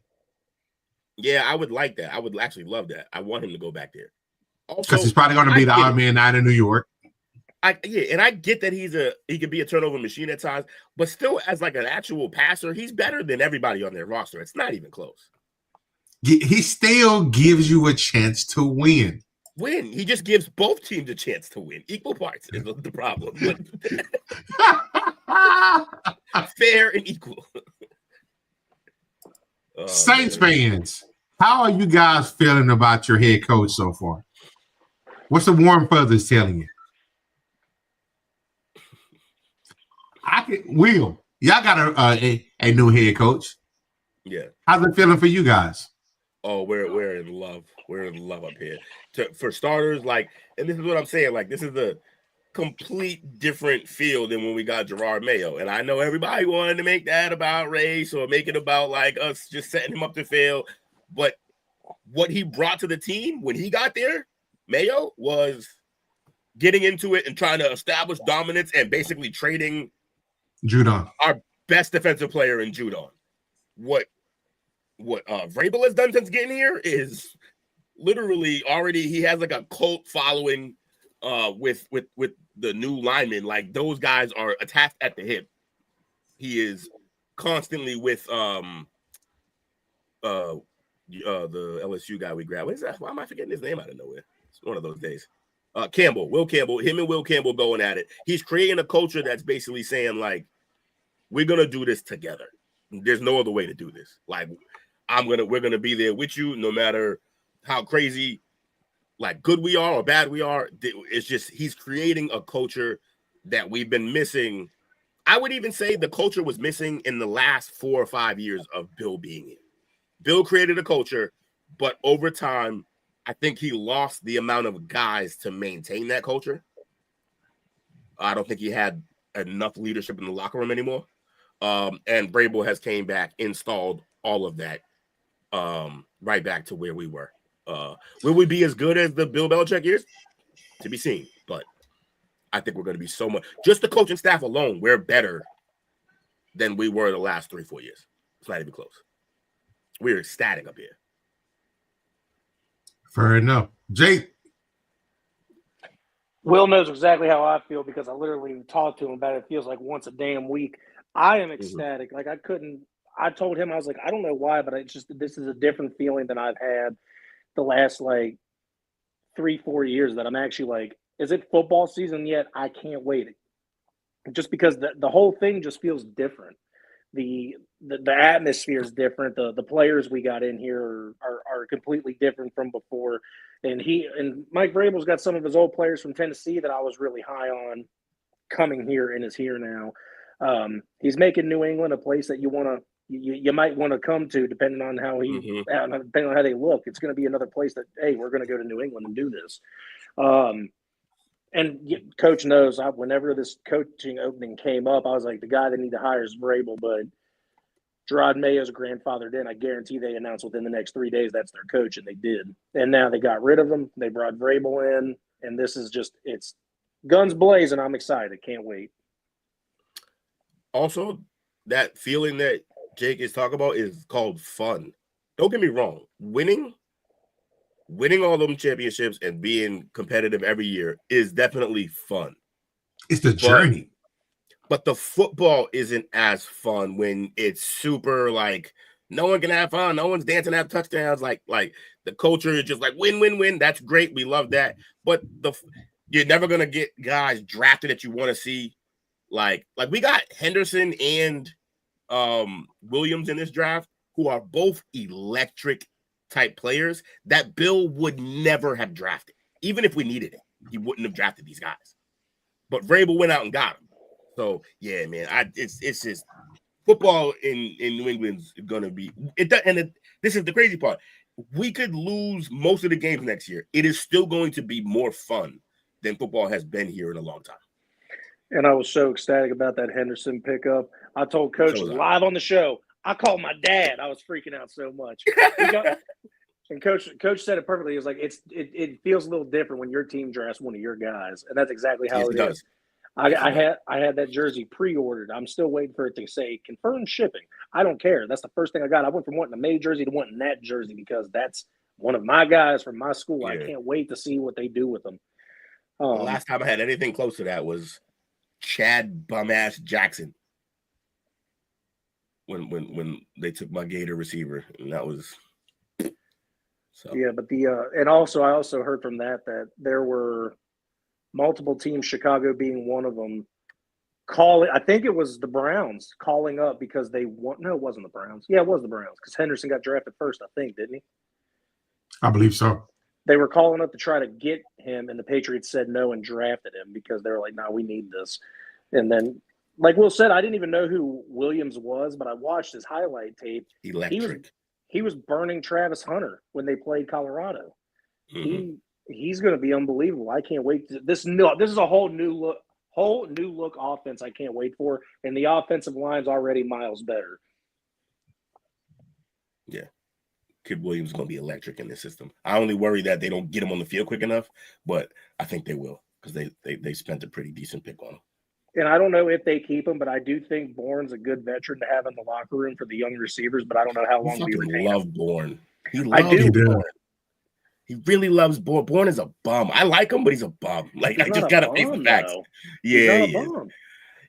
Speaker 5: Yeah, I would like that. I would actually love that. I want him to go back there. Also,
Speaker 3: Because he's probably going to be the odd man out in New York.
Speaker 5: And I get that he could be a turnover machine at times, but still, as like an actual passer, he's better than everybody on their roster. It's not even close.
Speaker 3: He still gives you a chance to win.
Speaker 5: He just gives both teams a chance to win. Equal parts is the problem. Fair and equal.
Speaker 3: Saints fans, how are you guys feeling about your head coach so far? What's the warm fuzzies telling you? Will, y'all got a new head coach.
Speaker 5: Yeah.
Speaker 3: How's it feeling for you guys?
Speaker 5: Oh, we're in love. We're in love up here. For starters, like, and this is what I'm saying, like, this is a complete different feel than when we got Gerard Mayo. And I know everybody wanted to make that about race or make it about like us just setting him up to fail. But what he brought to the team when he got there, Mayo, was getting into it and trying to establish dominance and basically trading
Speaker 3: Judon,
Speaker 5: our best defensive player in Judon. What Vrabel has done since getting here is literally already, he has like a cult following with the new linemen. Like, those guys are attached at the hip. He is constantly with the LSU guy we grabbed. What is that? Why am I forgetting his name out of nowhere? It's one of those days. Will Campbell, him and Will Campbell going at it. He's creating a culture that's basically saying, like, we're gonna do this together. There's no other way to do this. Like, we're gonna be there with you, no matter how crazy, like, good we are or bad we are. It's just, he's creating a culture that we've been missing. I would even say the culture was missing in the last 4 or 5 years of Bill being here. Bill created a culture, but over time, I think he lost the amount of guys to maintain that culture. I don't think he had enough leadership in the locker room anymore. And Vrabel has came back, installed all of that right back to where we were. Will we be as good as the Bill Belichick years? To be seen. But I think we're going to be so much. Just the coaching staff alone, we're better than we were the last 3-4 years. It's not even close. We're ecstatic up here.
Speaker 3: Fair enough. Jake?
Speaker 4: Will knows exactly how I feel because I literally talked to him about it. It feels like once a damn week. I am ecstatic. Like, I told him, I was like, I don't know why, but this is a different feeling than I've had the last, like, 3-4 years that I'm actually like, is it football season yet? I can't wait. Just because the whole thing just feels different. The atmosphere is different. The players we got in here are completely different from before. And Mike Vrabel's got some of his old players from Tennessee that I was really high on coming here and is here now. He's making New England a place that you might want to come to, depending on how depending on how they look. It's going to be another place that, hey, we're going to go to New England and do this. And Coach knows, whenever this coaching opening came up, I was like, the guy they need to hire is Vrabel, but Gerard Mayo's grandfathered in. I guarantee they announced within the next 3 days that's their coach, and they did. And now they got rid of him. They brought Vrabel in, and this is just, it's guns blazing. I'm excited. Can't wait.
Speaker 5: Also, that feeling that Jake is talking about is called fun. Don't get me wrong. Winning all them championships and being competitive every year is definitely fun.
Speaker 3: It's the journey.
Speaker 5: But the football isn't as fun when it's super, like, no one can have fun. No one's dancing at touchdowns. Like the culture is just like win, win, win. That's great. We love that. But you're never going to get guys drafted that you want to see. Like we got Henderson and Williams in this draft, who are both electric type players that Bill would never have drafted. Even if we needed it, he wouldn't have drafted these guys. But Vrabel went out and got them. So yeah, man, it's just football in New England's gonna be it. This is the crazy part. We could lose most of the games next year. It is still going to be more fun than football has been here in a long time.
Speaker 4: And I was so ecstatic about that Henderson pickup. I told Coach live on the show. I called my dad. I was freaking out so much. And Coach said it perfectly. He was like, it feels a little different when your team drafts one of your guys, and that's exactly how it is. I had that jersey pre-ordered. I'm still waiting for it to say confirmed shipping. I don't care. That's the first thing I got. I went from wanting a May jersey to wanting that jersey because that's one of my guys from my school. Yeah. I can't wait to see what they do with them.
Speaker 5: The last time I had anything close to that was Chad Bum-ass Jackson. When they took my Gator receiver, and that was so.
Speaker 4: Yeah, but and also I also heard from that there were multiple teams, Chicago being one of them, I think it was the Browns calling up because they want. No, it wasn't the Browns. Yeah, it was the Browns because Henderson got drafted first, I think, didn't he?
Speaker 3: I believe so.
Speaker 4: They were calling up to try to get him, and the Patriots said no and drafted him because they were like, "No, we need this." And then, like Will said, I didn't even know who Williams was, but I watched his highlight tape.
Speaker 5: Electric.
Speaker 4: He was burning Travis Hunter when they played Colorado.
Speaker 5: Mm-hmm.
Speaker 4: He's going to be unbelievable. I can't wait. This is a whole new look offense. I can't wait for, and the offensive line's already miles better.
Speaker 5: Yeah, Kid Williams is going to be electric in this system. I only worry that they don't get him on the field quick enough, but I think they will because they spent a pretty decent pick on him.
Speaker 4: And I don't know if they keep him, but I do think Bourne's a good veteran to have in the locker room for the young receivers. But I don't know how long we retain him.
Speaker 5: Love Bourne. I do. Bourne. He really loves Bourne. Bourne is a bum. I like him, but he's a bum. Like, I just got to face the facts. Yeah, he's not a bum.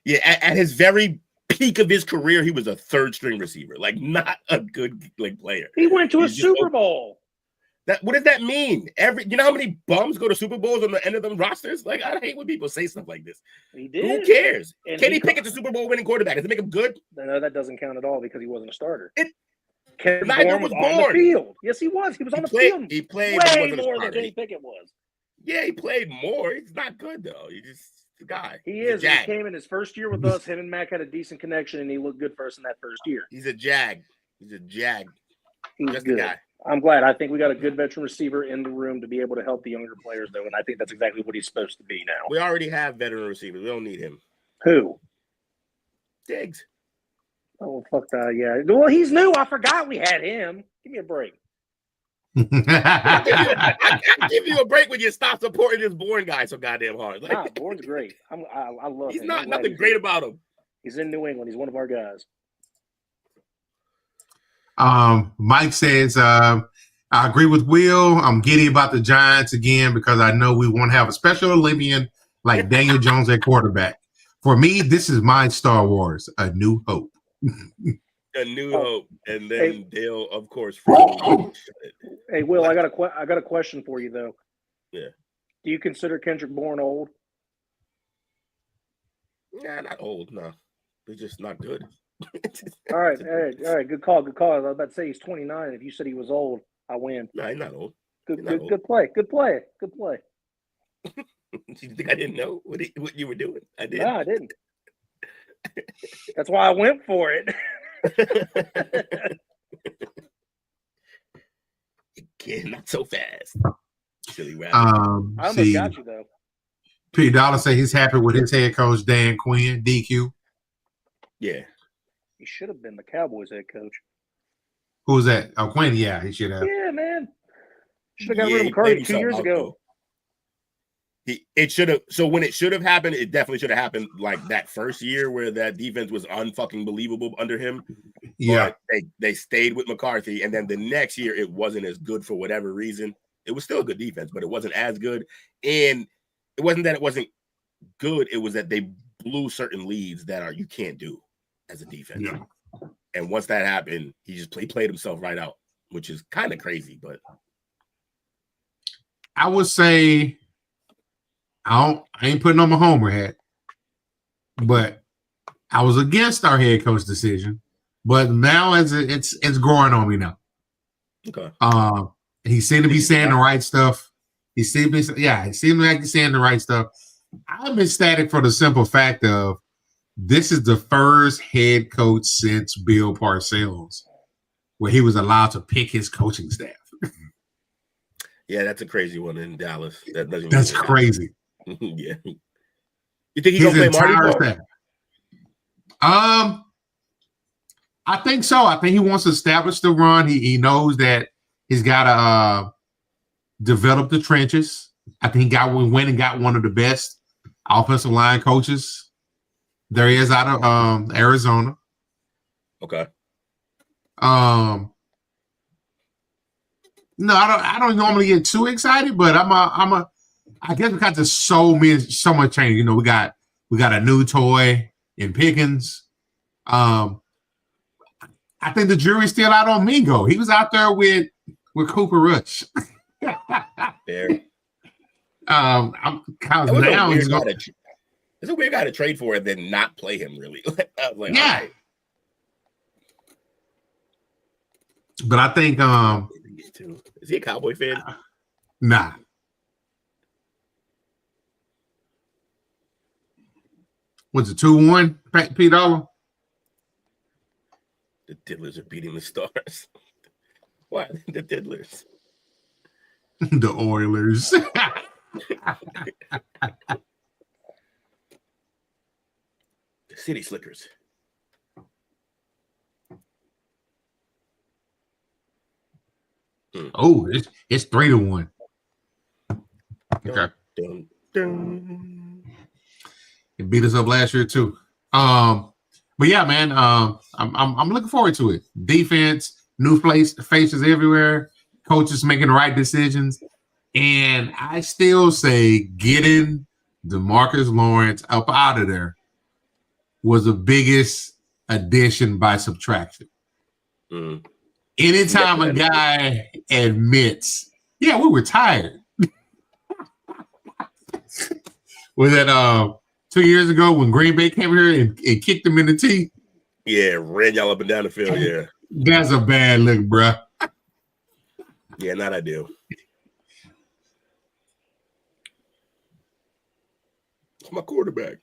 Speaker 5: Yeah, at his very peak of his career, he was a third-string receiver. Like, not a good player.
Speaker 4: He went to a Super Bowl.
Speaker 5: What does that mean? You know how many bums go to Super Bowls on the end of them rosters? Like, I hate when people say stuff like this.
Speaker 4: He did.
Speaker 5: Who cares? Kenny Pickett's a Super Bowl winning quarterback. Does it make him good?
Speaker 4: No, that doesn't count at all because he wasn't a starter.
Speaker 5: Neither was Bourne.
Speaker 4: On the field. Yes, he was. He was on the field.
Speaker 5: He played
Speaker 4: way more than Kenny Pickett was.
Speaker 5: Yeah, he played more. He's not good though. He's just the guy.
Speaker 4: He is. He came in his first year with us. Him and Mac had a decent connection, and he looked good for us in that first year.
Speaker 5: He's a jag. He's
Speaker 4: just good. A guy. I'm glad. I think we got a good veteran receiver in the room to be able to help the younger players, though, and I think that's exactly what he's supposed to be now.
Speaker 5: We already have veteran receivers. We don't need him.
Speaker 4: Who?
Speaker 5: Diggs.
Speaker 4: Oh, fuck that. Yeah. Well, he's new. I forgot we had him. Give me a break.
Speaker 5: I give you a break when you stop supporting this Bourne guy so goddamn hard. Like,
Speaker 4: Bourne's great. I love him.
Speaker 5: He's not nothing great about him.
Speaker 4: He's in New England. He's one of our guys.
Speaker 3: Mike says, I agree with Will. I'm giddy about the Giants again because I know we won't have a special Olympian like Daniel Jones at quarterback. For me, this is my Star Wars, A New Hope.
Speaker 5: A New Hope, and then Dale, of course.
Speaker 4: Hey, Will, I got a question for you though.
Speaker 5: Yeah.
Speaker 4: Do you consider Kendrick Bourne old?
Speaker 5: Nah, not old. No, he's just not good.
Speaker 4: All right. Good call. I was about to say he's 29. If you said he was old, I win.
Speaker 5: No, he's not old.
Speaker 4: Good play. Good play.
Speaker 5: You think I didn't know what you were doing? I did.
Speaker 4: No, I didn't. That's why I went for it.
Speaker 5: Again, not so fast. Silly rabbit.
Speaker 4: I almost got you though.
Speaker 3: P. Dollar say he's happy with his head coach Dan Quinn, DQ.
Speaker 5: Yeah.
Speaker 4: He should have been the Cowboys head coach.
Speaker 3: Who was that? Oh, Quinn. Yeah, he should have.
Speaker 4: Yeah, man. Should have got rid of McCarthy 2 years ago.
Speaker 5: It should have. So when it should have happened, it definitely should have happened like that first year where that defense was unfucking believable under him.
Speaker 3: Yeah,
Speaker 5: but they stayed with McCarthy, and then the next year it wasn't as good for whatever reason. It was still a good defense, but it wasn't as good. And it wasn't that it wasn't good; it was that they blew certain leads that you can't do as a defense.
Speaker 3: Yeah.
Speaker 5: And once that happened, he played himself right out, which is kind of crazy. But
Speaker 3: I would say. I ain't putting on my homer hat, but I was against our head coach decision. But now it's growing on me now.
Speaker 5: Okay.
Speaker 3: He seemed to be saying the right stuff. He seemed like he's saying the right stuff. I'm ecstatic for the simple fact of this is the first head coach since Bill Parcells where he was allowed to pick his coaching staff.
Speaker 5: Yeah, that's a crazy one in Dallas.
Speaker 3: That's crazy.
Speaker 5: Yeah. You think he's gonna play Marty?
Speaker 3: I think so. I think he wants to establish the run. He knows that he's got to develop the trenches. I think he went and got one of the best offensive line coaches. There he is out of Arizona.
Speaker 5: Okay.
Speaker 3: No, I don't normally get too excited, but I guess because there's so much change. You know, we got a new toy in Pickens. I think the jury's still out on Mingo. He was out there with Cooper Rush.
Speaker 5: There.
Speaker 3: I'm kind of now he's going.
Speaker 5: It's a weird guy to trade for and then not play him really. I was like,
Speaker 3: yeah.
Speaker 5: Right.
Speaker 3: But I think
Speaker 5: is he a Cowboy fan?
Speaker 3: Nah. Was it 2-1, P. Dollar?
Speaker 5: The Diddlers are beating the Stars. Why the Diddlers?
Speaker 3: The Oilers.
Speaker 5: The City Slickers.
Speaker 3: Oh, it's 3-1. Okay.
Speaker 5: Dun, dun.
Speaker 3: It beat us up last year too. But yeah, man, I'm looking forward to it. Defense, new faces everywhere, coaches making the right decisions, and I still say getting DeMarcus Lawrence up out of there was the biggest addition by subtraction.
Speaker 5: Mm.
Speaker 3: Anytime a guy admits, yeah, we were tired. Was that 2 years ago when Green Bay came here and kicked him in the teeth?
Speaker 5: Yeah, ran y'all up and down the field. Yeah,
Speaker 3: that's a bad look, bruh.
Speaker 5: Yeah, not ideal. It's my quarterback.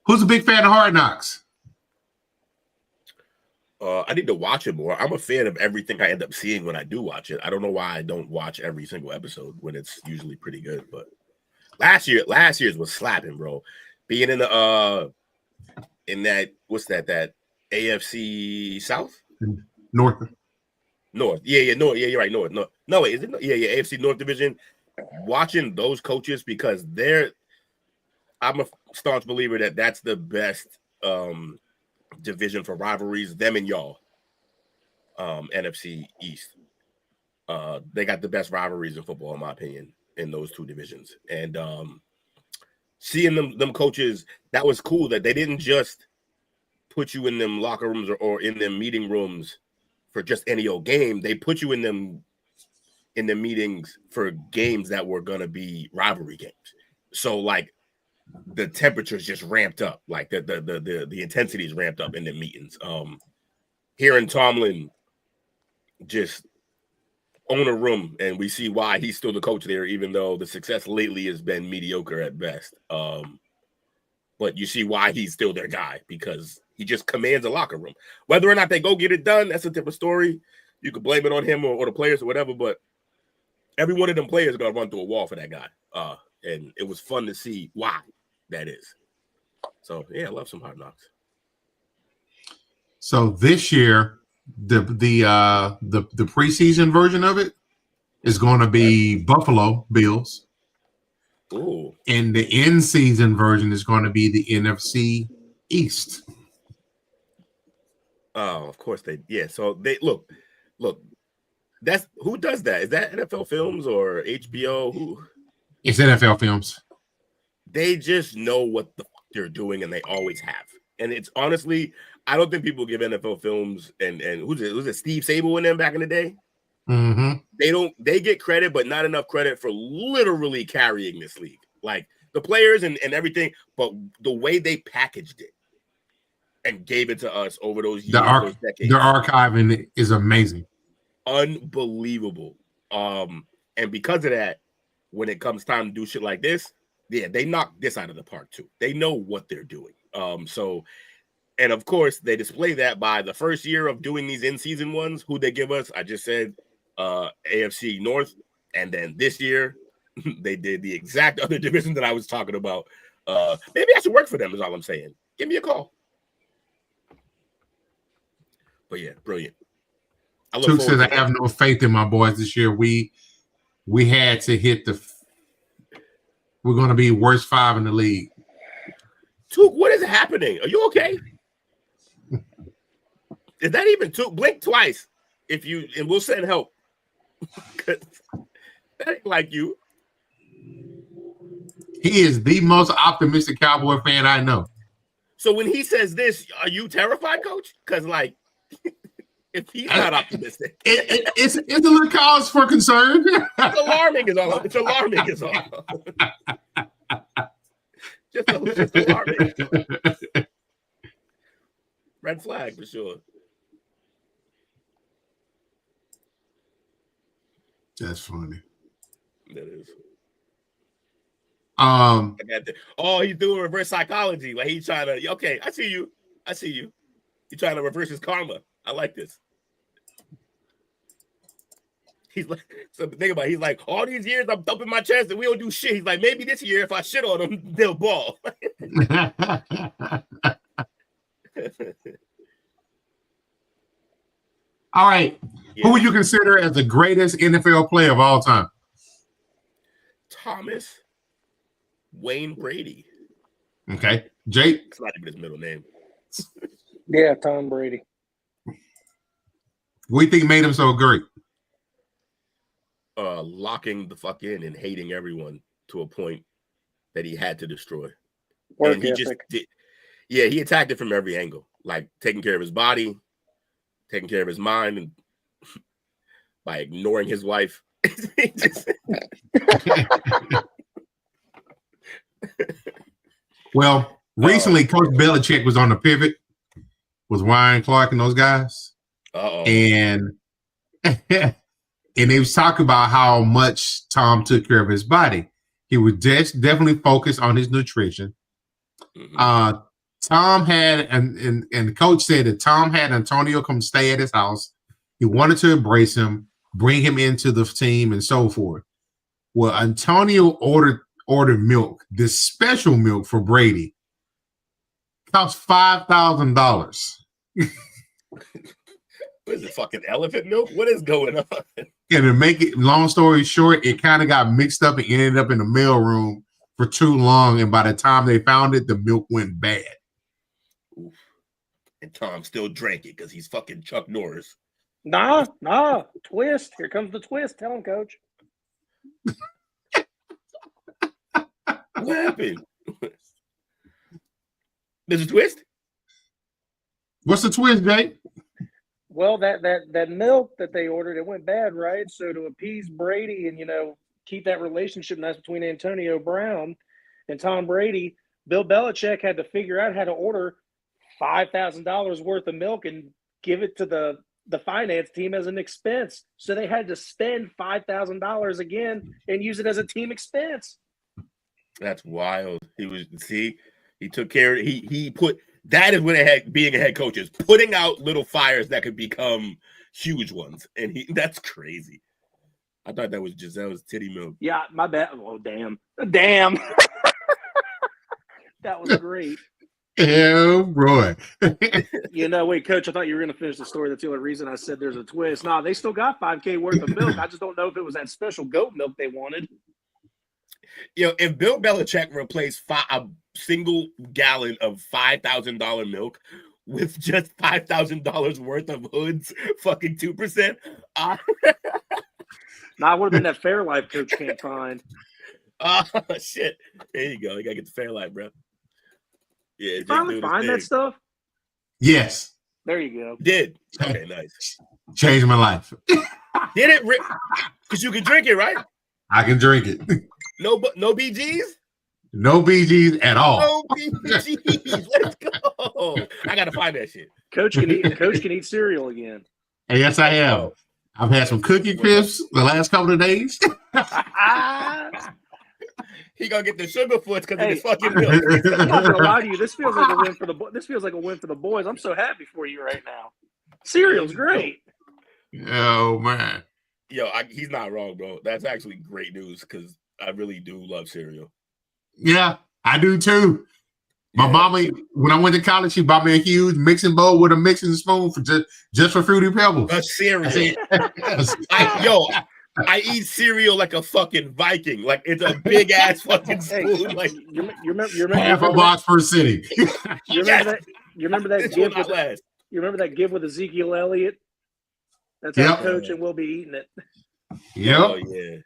Speaker 3: Who's a big fan of Hard Knocks?
Speaker 5: I need to watch it more. I'm a fan of everything I end up seeing when I do watch it. I don't know why I don't watch every single episode when it's usually pretty good. But last year's was slapping, bro. Being in the that AFC South?
Speaker 3: North.
Speaker 5: Yeah, North. Yeah, you're right. North. No, wait, is it? Yeah, AFC North Division. Watching those coaches because I'm a staunch believer that that's the best division for rivalries, them and y'all. NFC East. They got the best rivalries in football, in my opinion, in those two divisions. And seeing them coaches, that was cool that they didn't just put you in them locker rooms or in them meeting rooms for just any old game. They put you in them meetings for games that were gonna be rivalry games. So like the temperatures just ramped up, like the intensities ramped up in the meetings. Hearing Tomlin just own a room, and we see why he's still the coach there, even though the success lately has been mediocre at best. But you see why he's still their guy, because he just commands a locker room. Whether or not they go get it done, that's a different story. You could blame it on him or the players or whatever, but every one of them players are going to run through a wall for that guy. And it was fun to see why that is. So, yeah, I love some Hard Knocks.
Speaker 3: So this year, the preseason version of it is going to be Buffalo Bills.
Speaker 5: Ooh.
Speaker 3: And the in-season version is going to be the NFC East.
Speaker 5: Oh, of course they. Yeah. So they look. That's who does that? Is that NFL Films or HBO? Who?
Speaker 3: It's NFL Films.
Speaker 5: They just know what the fuck they're doing, and they always have. And it's honestly, I don't think people give NFL Films and who's it? Steve Sable in them back in the day?
Speaker 3: Mm-hmm.
Speaker 5: They get credit, but not enough credit for literally carrying this league. Like the players and everything, but the way they packaged it and gave it to us over those years, those decades.
Speaker 3: The archiving is amazing.
Speaker 5: Unbelievable. And because of that, when it comes time to do shit like this, yeah, they knock this out of the park too. They know what they're doing. And of course, they display that by the first year of doing these in-season ones. Who they give us? I just said AFC North, and then this year they did the exact other division that I was talking about. Maybe I should work for them. Is all I'm saying. Give me a call. But yeah, brilliant.
Speaker 3: Took says I have no faith in my boys this year. We had to hit we're going to be worst 5 in the league.
Speaker 5: Took, what is happening? Are you okay? Is that even Took? Blink twice and we'll send help. That ain't like you.
Speaker 3: He is the most optimistic Cowboy fan I know.
Speaker 5: So when he says this, are you terrified, Coach? Because like, if he's not optimistic,
Speaker 3: it's a little cause for concern.
Speaker 5: It's alarming is all. It's alarming is all. just alarming. Red flag for sure.
Speaker 3: That's funny.
Speaker 5: That is. He's doing reverse psychology. Like he's trying to. Okay, I see you. He's trying to reverse his karma. I like this. He's like, so think about it. He's like, all these years I'm thumping my chest and we don't do shit. He's like, maybe this year if I shit on them, they'll ball.
Speaker 3: All right. Yeah. Who would you consider as the greatest NFL player of all time?
Speaker 5: Thomas Wayne Brady.
Speaker 3: Okay. Jake?
Speaker 5: It's not even his middle name.
Speaker 4: Yeah, Tom Brady.
Speaker 3: What do you think made him so great?
Speaker 5: Locking the fuck in and hating everyone to a point that he had to destroy.
Speaker 4: Work
Speaker 5: and he
Speaker 4: ethic.
Speaker 5: just did. Yeah, he attacked it from every angle, like taking care of his body, taking care of his mind, and by ignoring his wife.
Speaker 3: Well, recently, Coach Belichick was on the pivot with Ryan Clark and those guys. And they was talking about how much Tom took care of his body. He was definitely focused on his nutrition. Mm-hmm. Tom had, and the coach said that Tom had Antonio come stay at his house. He wanted to embrace him, bring him into the team, and so forth. Well, Antonio ordered milk, this special milk for Brady. Cost $5,000.
Speaker 5: What is it, fucking elephant milk? What is going on?
Speaker 3: And to make it, long story short, it kind of got mixed up and ended up in the mailroom for too long. And by the time they found it, the milk went bad.
Speaker 5: Oof. And Tom still drank it because he's fucking Chuck Norris.
Speaker 4: Nah. Twist. Here comes the twist. Tell him, Coach.
Speaker 5: What happened? There's a twist?
Speaker 3: What's the twist, Jake?
Speaker 4: Well, that milk that they ordered, it went bad, right? So to appease Brady and, keep that relationship nice between Antonio Brown and Tom Brady, Bill Belichick had to figure out how to order $5,000 worth of milk and give it to the finance team as an expense. So they had to spend $5,000 again and use it as a team expense.
Speaker 5: That's wild. He took care of he put that is what being a head coach is, putting out little fires that could become huge ones. And that's crazy. I thought that was titty milk.
Speaker 4: Yeah, my bad. Oh, damn. That was great.
Speaker 3: Oh, boy.
Speaker 4: Wait, Coach, I thought you were going to finish the story. That's the only reason I said there's a twist. Nah, they still got $5,000 worth of milk. I just don't know if it was that special goat milk they wanted.
Speaker 5: If Bill Belichick replaced a single gallon of $5,000 milk with just $5,000 worth of Hood's fucking 2%,
Speaker 4: Nah, it would have been that Fairlife Coach can't find.
Speaker 5: Shit. There you go. You got to get the Fairlife, bro. Yeah,
Speaker 4: you finally find that stuff?
Speaker 3: Yes.
Speaker 4: There you go.
Speaker 5: Did. Okay, nice.
Speaker 3: Changed my life.
Speaker 5: Did it? Because you can drink it, right?
Speaker 3: I can drink it.
Speaker 5: No BGs?
Speaker 3: No BGs at all.
Speaker 5: No BGs. Let's go. I got to find that shit.
Speaker 4: Coach can eat cereal again.
Speaker 3: Hey, yes, I have. I've had some Cookie Crisps the last couple of days.
Speaker 5: He gonna get the sugar foots because of his fucking milk.
Speaker 4: I'm not gonna lie to you. This feels like a win for the boys. I'm so happy for you right now. Cereal's great.
Speaker 3: Oh man.
Speaker 5: Yo, he's not wrong, bro. That's actually great news because I really do love cereal.
Speaker 3: Yeah, I do too. My mama, when I went to college, she bought me a huge mixing bowl with a mixing spoon for just for Fruity Pebbles.
Speaker 5: A cereal. I eat cereal like a fucking Viking. Like it's a big ass fucking spoon. Like
Speaker 4: you remember
Speaker 3: half a box per city.
Speaker 4: You remember that gift with you remember that gift with Ezekiel Elliott? That's our coach, and we'll be eating it.
Speaker 3: Yep.
Speaker 5: Oh yeah.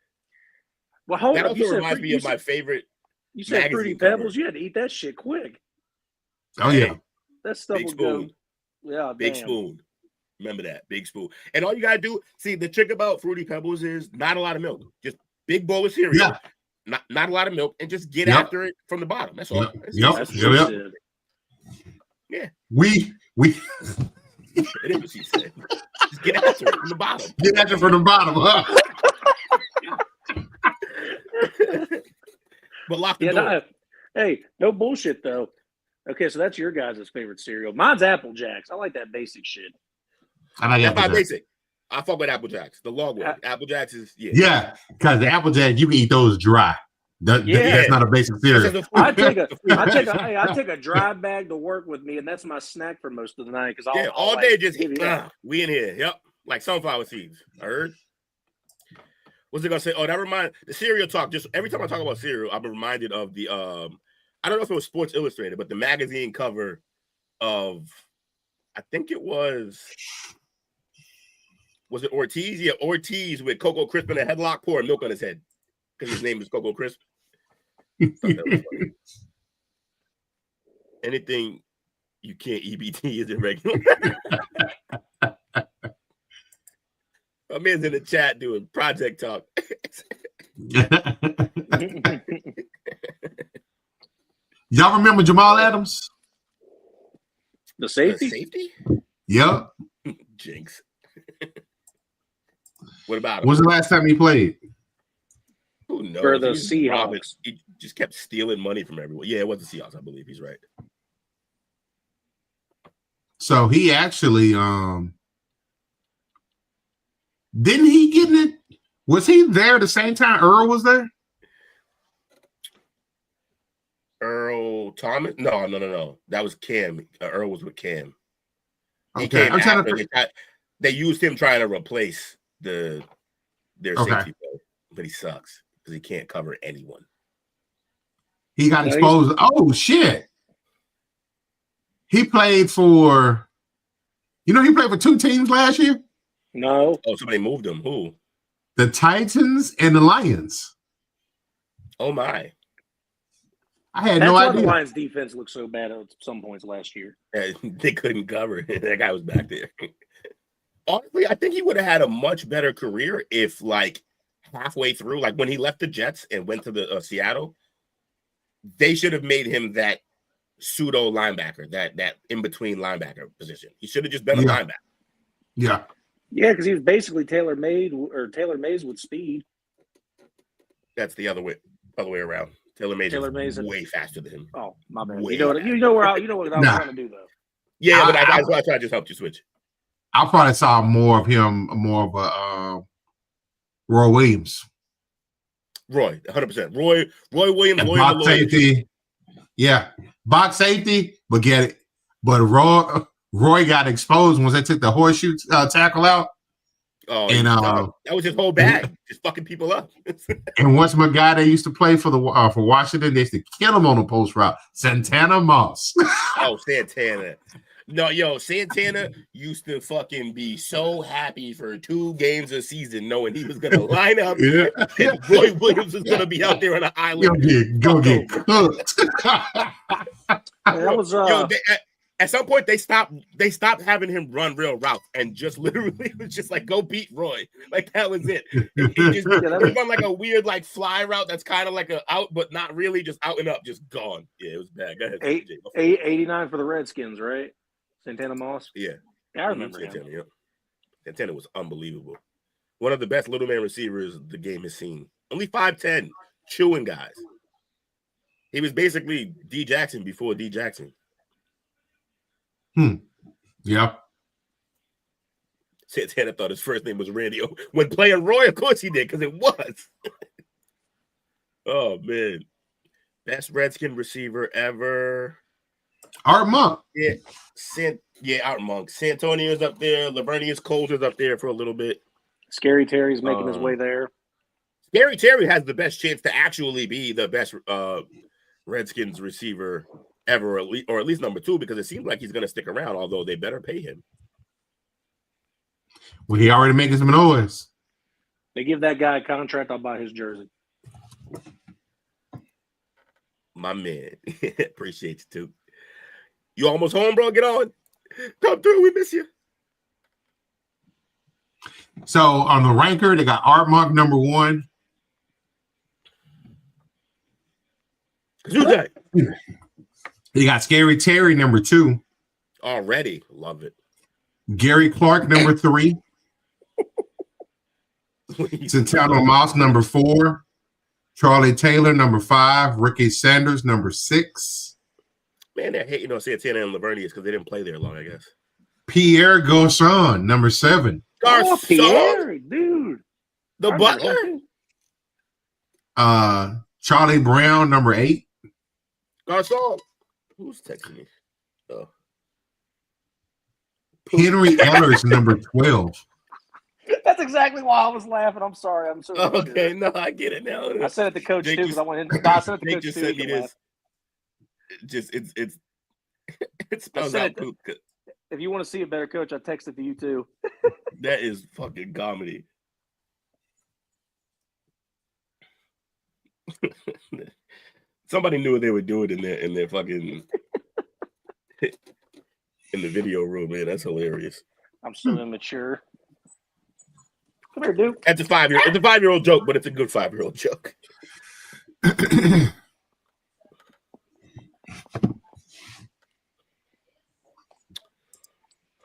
Speaker 4: Well, hold
Speaker 5: that
Speaker 4: on.
Speaker 5: also reminds me of my favorite.
Speaker 4: You said Fruity Pebbles. You had to eat that shit quick.
Speaker 3: Oh yeah.
Speaker 4: That stuff
Speaker 5: big
Speaker 4: will
Speaker 5: spoon.
Speaker 4: go. Yeah,
Speaker 5: big spoon. Remember that big spoon. And all you gotta do, see, the trick about Fruity Pebbles is not a lot of milk. Just big bowl of cereal.
Speaker 3: Yeah.
Speaker 5: Not a lot of milk, and just get after it from the bottom. That's all.
Speaker 3: Yep.
Speaker 5: Yeah.
Speaker 3: We.
Speaker 5: It is what she said. Just get after it from the bottom.
Speaker 3: Get after it from the bottom, huh?
Speaker 5: But lock the door.
Speaker 4: Hey, no bullshit though. Okay, so that's your guys' favorite cereal. Mine's Apple Jacks. I like that basic shit.
Speaker 3: I like
Speaker 5: Apple Jacks. Basic. I fuck with Apple Jacks. The long one. Apple Jacks is
Speaker 3: Yeah, because the Apple Jacks you can eat those dry. That's not a basic cereal.
Speaker 4: I take a dry bag to work with me, and that's my snack for most of the night. Because
Speaker 5: all day just we in here. Yep, like sunflower seeds. I heard. What's it gonna say? Oh, that reminds the cereal talk. Just every time I talk about cereal, I'm reminded of the I don't know if it was Sports Illustrated, but the magazine cover of I think it was it Ortiz? Yeah, Ortiz with Cocoa Crisp in a headlock, pouring milk on his head because his name is Cocoa Crisp. Anything you can't EBT is irregular. My man's in the chat doing project talk.
Speaker 3: Y'all remember Jamal Adams?
Speaker 4: The safety?
Speaker 5: The safety?
Speaker 3: Yep.
Speaker 5: Jinx. What about him?
Speaker 3: When's the last time he played?
Speaker 5: Who knows?
Speaker 4: For the Seahawks.
Speaker 5: He just kept stealing money from everyone. Yeah, it was the Seahawks, I believe. He's right.
Speaker 3: So he actually didn't he get it? Was he there the same time Earl was there?
Speaker 5: Earl Thomas? No. That was Cam. Earl was with Cam.
Speaker 3: Okay. I'm trying to...
Speaker 5: They used him trying to replace their safety player, but he sucks because he can't cover anyone.
Speaker 3: He got exposed. Oh shit! He played for. He played for 2 teams last year.
Speaker 4: No.
Speaker 5: Oh, somebody moved him. Who?
Speaker 3: The Titans and the Lions.
Speaker 5: Oh my!
Speaker 3: I had no idea.
Speaker 4: The Lions' defense looked so bad at some points last year.
Speaker 5: They couldn't cover. That guy was back there. Honestly, I think he would have had a much better career if, like, halfway through, like when he left the Jets and went to the Seattle, they should have made him that pseudo linebacker, that in between linebacker position. He should have just been a linebacker.
Speaker 3: Yeah.
Speaker 4: Yeah, because he was basically Taylor Mays with speed.
Speaker 5: That's the other way around. Taylor Mays is way faster than him.
Speaker 4: Oh, my bad. You know what I was trying to do though.
Speaker 5: Yeah, but that's why I just helped you switch.
Speaker 3: I probably saw more of him, more of a Roy Williams.
Speaker 5: Roy, 100%. Roy Williams,
Speaker 3: box safety. Yeah, box safety, but get it. But Roy got exposed once they took the horseshoe tackle out.
Speaker 5: Oh, and that was his whole bag, just fucking people up.
Speaker 3: And once my guy that used to play for for Washington, they used to kill him on the post route. Santana Moss.
Speaker 5: Oh, Santana. No, Santana used to fucking be so happy for 2 games a season knowing he was going to line up and Roy Williams was going to be out there on an island.
Speaker 3: Go get cooked.
Speaker 4: That was
Speaker 5: at some point they stopped having him run real routes and just literally was just like, go beat Roy. Like that was it. He run like a weird like fly route that's kind of like a out, but not really, just out and up, just gone. Yeah, it was bad. Go ahead.
Speaker 4: 89 for the Redskins, right? Santana Moss?
Speaker 5: Yeah.
Speaker 4: I remember
Speaker 5: Santana,
Speaker 4: him.
Speaker 5: Yep. Santana was unbelievable. One of the best little man receivers the game has seen. Only 5'10", chewing guys. He was basically D. Jackson before D. Jackson.
Speaker 3: Yeah.
Speaker 5: Santana thought his first name was Randy. When playing Roy, of course he did, because it was. Oh, man. Best Redskin receiver ever.
Speaker 3: Art Monk.
Speaker 5: Art Monk. Santonio's up there. Lavernius Coulter's up there for a little bit.
Speaker 4: Scary Terry's making his way there.
Speaker 5: Scary Terry has the best chance to actually be the best Redskins receiver ever, or at least number 2, because it seems like he's going to stick around, although they better pay him.
Speaker 3: Well, he already making some noise.
Speaker 4: They give that guy a contract, I'll buy his jersey.
Speaker 5: My man. Appreciate you, too. You almost home, bro? Get on. Come through. We miss you.
Speaker 3: So on the ranker, they got Art Monk number 1. You got Scary Terry number 2.
Speaker 5: Already. Love it.
Speaker 3: Gary Clark number 3. Centeno Moss number 4. Charlie Taylor number 5. Ricky Sanders number 6.
Speaker 5: Man, they're hating on Santana and Lavernius because they didn't play there long, I guess.
Speaker 3: Pierre Garçon number 7.
Speaker 5: Garçon,
Speaker 4: Pierre, dude.
Speaker 5: The butler.
Speaker 3: Charlie Brown number 8.
Speaker 5: Garçon. Who's texting me? Oh.
Speaker 3: Henry Ellers number 12.
Speaker 4: That's exactly why I was laughing. I'm sorry. I'm so
Speaker 5: okay. No, I get it now.
Speaker 4: I said it to Coach too because I went in. I said it to Coach
Speaker 5: just
Speaker 4: too.
Speaker 5: Sent me this. Just it spells out poop.
Speaker 4: If you want to see a better, Coach, I texted to you too.
Speaker 5: That is fucking comedy. Somebody knew what they were doing in their fucking in the video room, man. That's hilarious.
Speaker 4: I'm so immature. Come here, dude.
Speaker 5: It's a 5-year-old joke, but it's a good 5-year-old joke.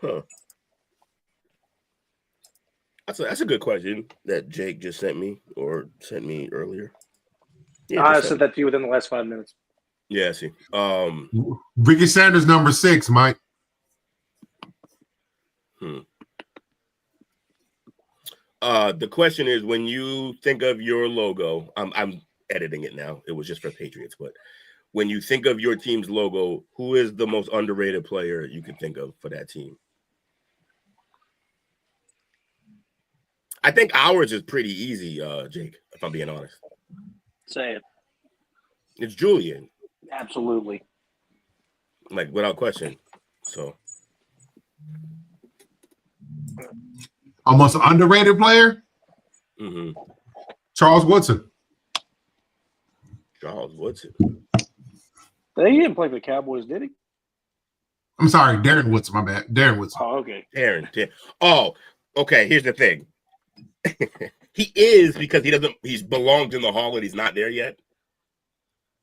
Speaker 5: Huh. That's a good question that Jake just sent me earlier. Yeah,
Speaker 4: I sent that to you within the last 5 minutes.
Speaker 5: Yeah, I see.
Speaker 3: Ricky Sanders number 6, Mike.
Speaker 5: The question is, when you think of your logo, I'm editing it now. It was just for Patriots, but when you think of your team's logo, who is the most underrated player you can think of for that team? I think ours is pretty easy, Jake, if I'm being honest.
Speaker 4: Say it.
Speaker 5: It's Julian.
Speaker 4: Absolutely.
Speaker 5: Like, without question. So.
Speaker 3: Our most underrated player?
Speaker 5: Mm-hmm.
Speaker 3: Charles Woodson.
Speaker 5: Charles Woodson.
Speaker 4: He didn't play for the Cowboys, did he?
Speaker 3: I'm sorry, Darren Woodson, my bad. Darren Woodson.
Speaker 4: Oh, okay.
Speaker 5: Darren. Oh, okay. Here's the thing. He is, because he's belonged in the Hall and he's not there yet.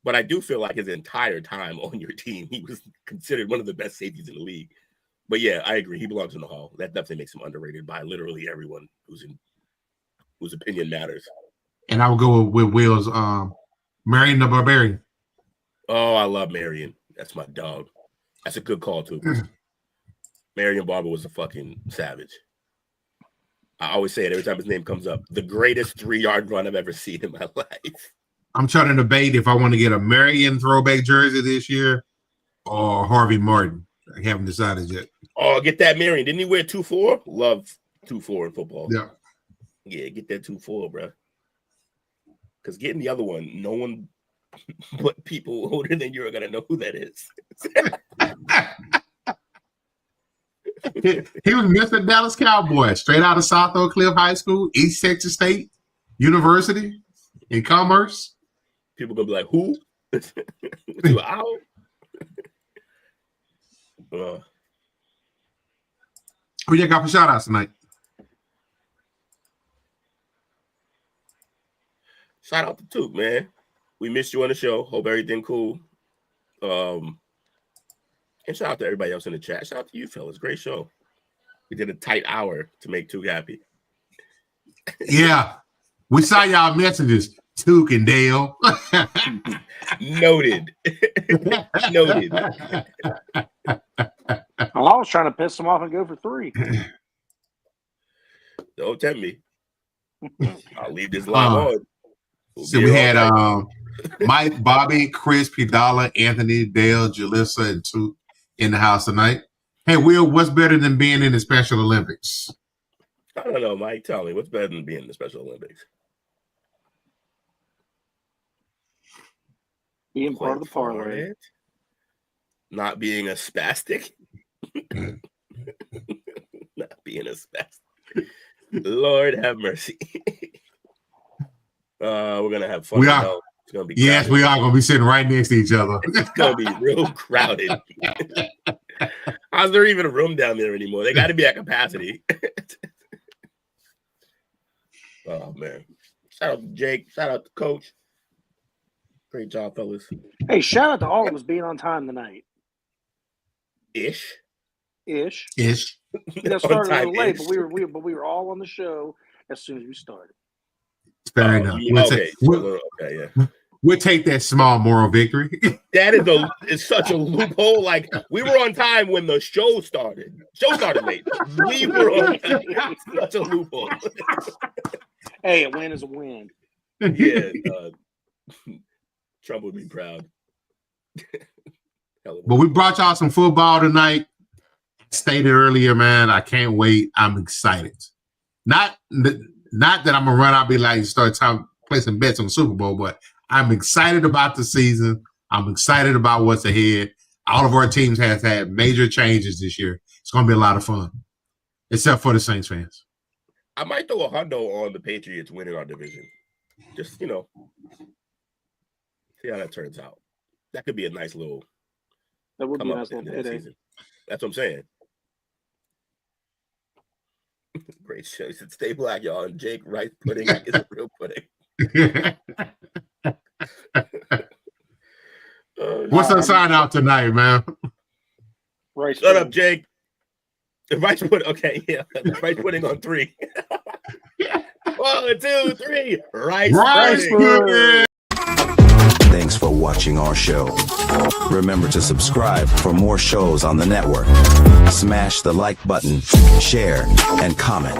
Speaker 5: But I do feel like his entire time on your team, he was considered one of the best safeties in the league. But yeah, I agree. He belongs in the Hall. That definitely makes him underrated by literally everyone whose opinion matters.
Speaker 3: And I will go with Will's Marion the Barbarian.
Speaker 5: Oh, I love Marion. That's my dog. That's a good call too. Marion Barber was a fucking savage. I always say it every time his name comes up. The greatest 3-yard run I've ever seen in my life.
Speaker 3: I'm trying to debate if I want to get a Marion throwback jersey this year or Harvey Martin. I haven't decided yet.
Speaker 5: Oh, get that Marion. Didn't he wear 2-4? Love 2-4 in football.
Speaker 3: Yeah.
Speaker 5: Yeah, get that 2-4, bro. Because getting the other one, no one but people older than you are going to know who that is.
Speaker 3: He was Mr. Dallas Cowboy, straight out of South Oak Cliff High School, East Texas State University in Commerce.
Speaker 5: People going to be like, who? Ow.
Speaker 3: Who you got for shout outs tonight?
Speaker 5: Shout out to Took, man. We missed you on the show. Hope everything cool. And shout out to everybody else in the chat. Shout out to you, fellas. Great show. We did a tight hour to make Took happy.
Speaker 3: Yeah. We saw y'all messages, Took and Dale.
Speaker 5: Noted. Noted.
Speaker 4: Well, I was trying to piss him off and go for 3.
Speaker 5: Don't tempt me. I'll leave this live on.
Speaker 3: So we had Mike, Bobby, Chris, Pidala, Anthony, Dale, Jalissa, and two in the house tonight. Hey, Will, what's better than being in the Special Olympics?
Speaker 5: I don't know, Mike. Tell me, what's better than being in the Special Olympics?
Speaker 4: Being part of the parlay.
Speaker 5: Not being a spastic. Not being a spastic. Lord have mercy. We're gonna have fun.
Speaker 3: We are.
Speaker 5: It's gonna be
Speaker 3: yes, we are gonna be sitting right next to each other.
Speaker 5: It's gonna be real crowded. How's there even a room down there anymore? They got to be at capacity. Oh man! Shout out to Jake. Shout out to Coach. Great job, fellas.
Speaker 4: Hey, shout out to all of us being on time tonight.
Speaker 5: Ish.
Speaker 4: We got started a little late,
Speaker 5: ish.
Speaker 4: but we were all on the show as soon as we started.
Speaker 3: Fair enough. We'll take that small moral victory.
Speaker 5: That is such a loophole. Like, we were on time when the show started. Show started late. We were on time. Such a loophole.
Speaker 4: Hey, a win is a win.
Speaker 5: Yeah. Trump would be proud.
Speaker 3: But we brought y'all some football tonight. Stated earlier, man, I can't wait. I'm excited. Not that I'm gonna run out and be like start placing bets on the Super Bowl, but I'm excited about the season. I'm excited about what's ahead. All of our teams has had major changes this year. It's gonna be a lot of fun, except for the Saints fans.
Speaker 5: I might throw a hundo on the Patriots winning our division. Just, see how that turns out. That could be a nice little.
Speaker 4: That would be a nice little season.
Speaker 5: That's what I'm saying. Great show. He said, "Stay black, y'all." And Jake, rice pudding is a real pudding.
Speaker 3: What's the sign out tonight, man?
Speaker 4: Rice
Speaker 5: Shut up, Jake. The rice pudding. Okay, yeah. The rice pudding on 3. 1, 2, 3. Rice pudding.
Speaker 1: Thanks for watching our show. Remember to subscribe for more shows on the network. Smash the like button, share, and comment.